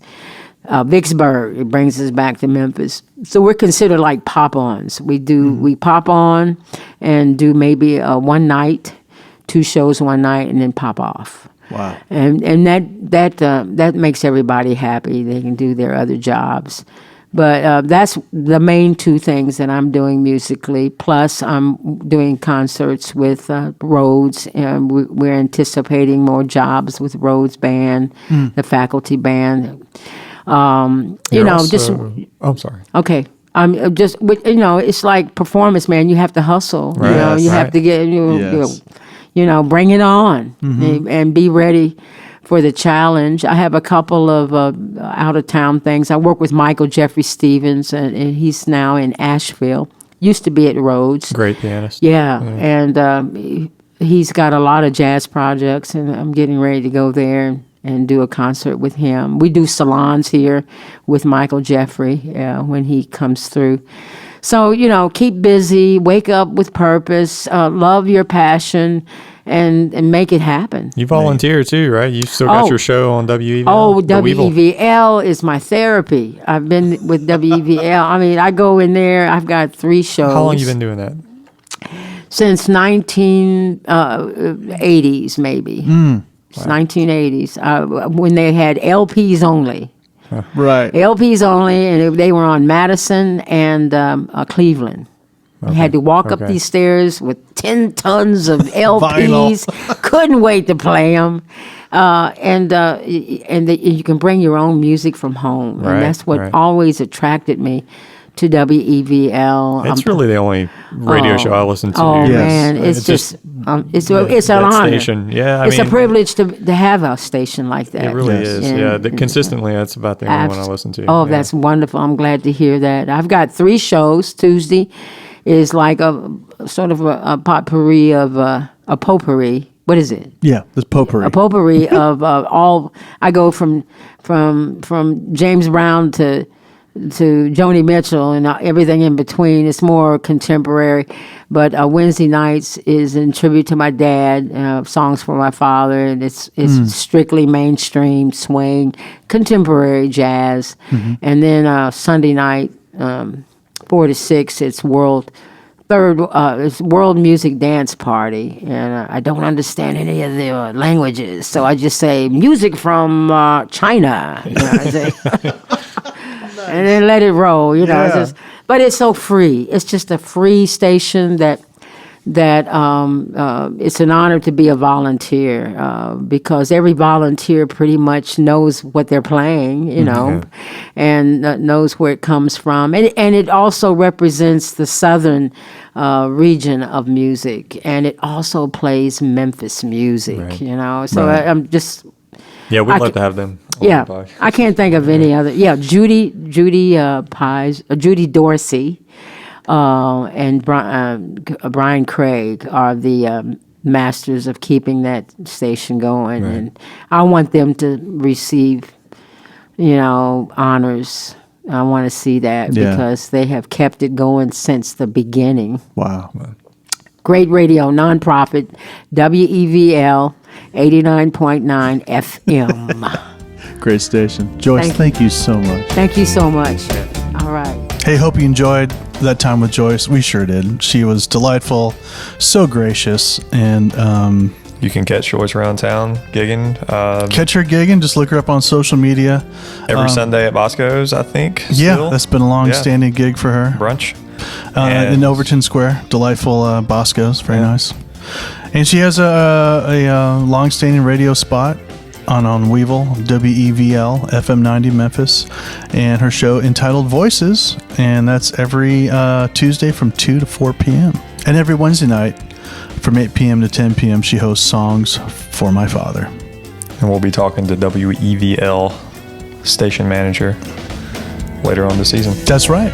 Vicksburg, it brings us back to Memphis. So we're considered like pop-ons. We pop on and do maybe one night, 2 shows one night, and then pop off. Wow. And that makes everybody happy. They can do their other jobs. But that's the main 2 things that I'm doing musically. Plus, I'm doing concerts with Rhodes, and we're anticipating more jobs with Rhodes Band, the faculty band. I'm sorry. Okay. Just it's like performance, man. You have to hustle. Right. You have to get bring it on and be ready for the challenge. I have a couple of out of town things. I work with Michael Jeffrey Stevens, and he's now in Asheville. Used to be at Rhodes. Great pianist. Yeah, and he's got a lot of jazz projects, and I'm getting ready to go there and do a concert with him. We do salons here with Michael Jeffrey when he comes through. So, keep busy, wake up with purpose, love your passion, and make it happen. You volunteer too, right? You still got your show on WEVL? Oh, The Weevil. WEVL is my therapy. I've been with WEVL. I mean, I go in there. I've got 3 shows. How long you been doing that? Since 1980s, maybe. It's 1980s, when they had LPs only. Right. LPs only, and they were on Madison and Cleveland. You had to walk up these stairs with 10 tons of LPs. Couldn't wait to play them. And you can bring your own music from home. Right, and that's what right. always attracted me to WEVL. It's really the only radio show I listen to. Oh, Yes. man. It's just it's an honor. Station. Yeah, It's a privilege to have a station like that. It really Yes. is. And- Yeah, consistently, that's about the only one I listen to. Oh, yeah. that's wonderful. I'm glad to hear that. I've got 3 shows. Tuesday is like a sort of a potpourri of a potpourri. What is it? Yeah, this potpourri. A potpourri of all. I go from James Brown to Joni Mitchell and everything in between. It's more contemporary, but Wednesday nights is in tribute to my dad, songs for my father, and it's strictly mainstream swing, contemporary jazz, and then Sunday night 4 to 6, it's world music dance party, and I don't understand any of the languages, so I just say music from China. I say. And then let it roll, Yeah. But it's so free. It's just a free station that it's an honor to be a volunteer because every volunteer pretty much knows what they're playing, and knows where it comes from. And it also represents the southern region of music, and it also plays Memphis music, Right. So Right. I'm just... Yeah, we'd I love ca- to have them. on Yeah, the podcast. I can't think of any other. Yeah, Judy Dorsey, and Brian Craig are the masters of keeping that station going, Right. and I want them to receive, honors. I want to see that because they have kept it going since the beginning. Wow. Great radio, nonprofit, WEVL 89.9 FM. Great station. Joyce, thank you so much. Thank you so much. All right. Hey, hope you enjoyed that time with Joyce. We sure did. She was delightful, so gracious, and You can catch Joyce around town gigging catch her gigging. Just look her up on social media. every Sunday at Bosco's, I think. Yeah, still. that's been a long-standing gig for her. Brunch. In Overton Square. Delightful Bosco's. Very nice. And she has a long-standing radio spot on Weevil, WEVL, FM 90 Memphis, and her show entitled Voices, and that's every Tuesday from 2 to 4 p.m. And every Wednesday night from 8 p.m. to 10 p.m. she hosts Songs for My Father. And we'll be talking to WEVL station manager later on this season. That's right.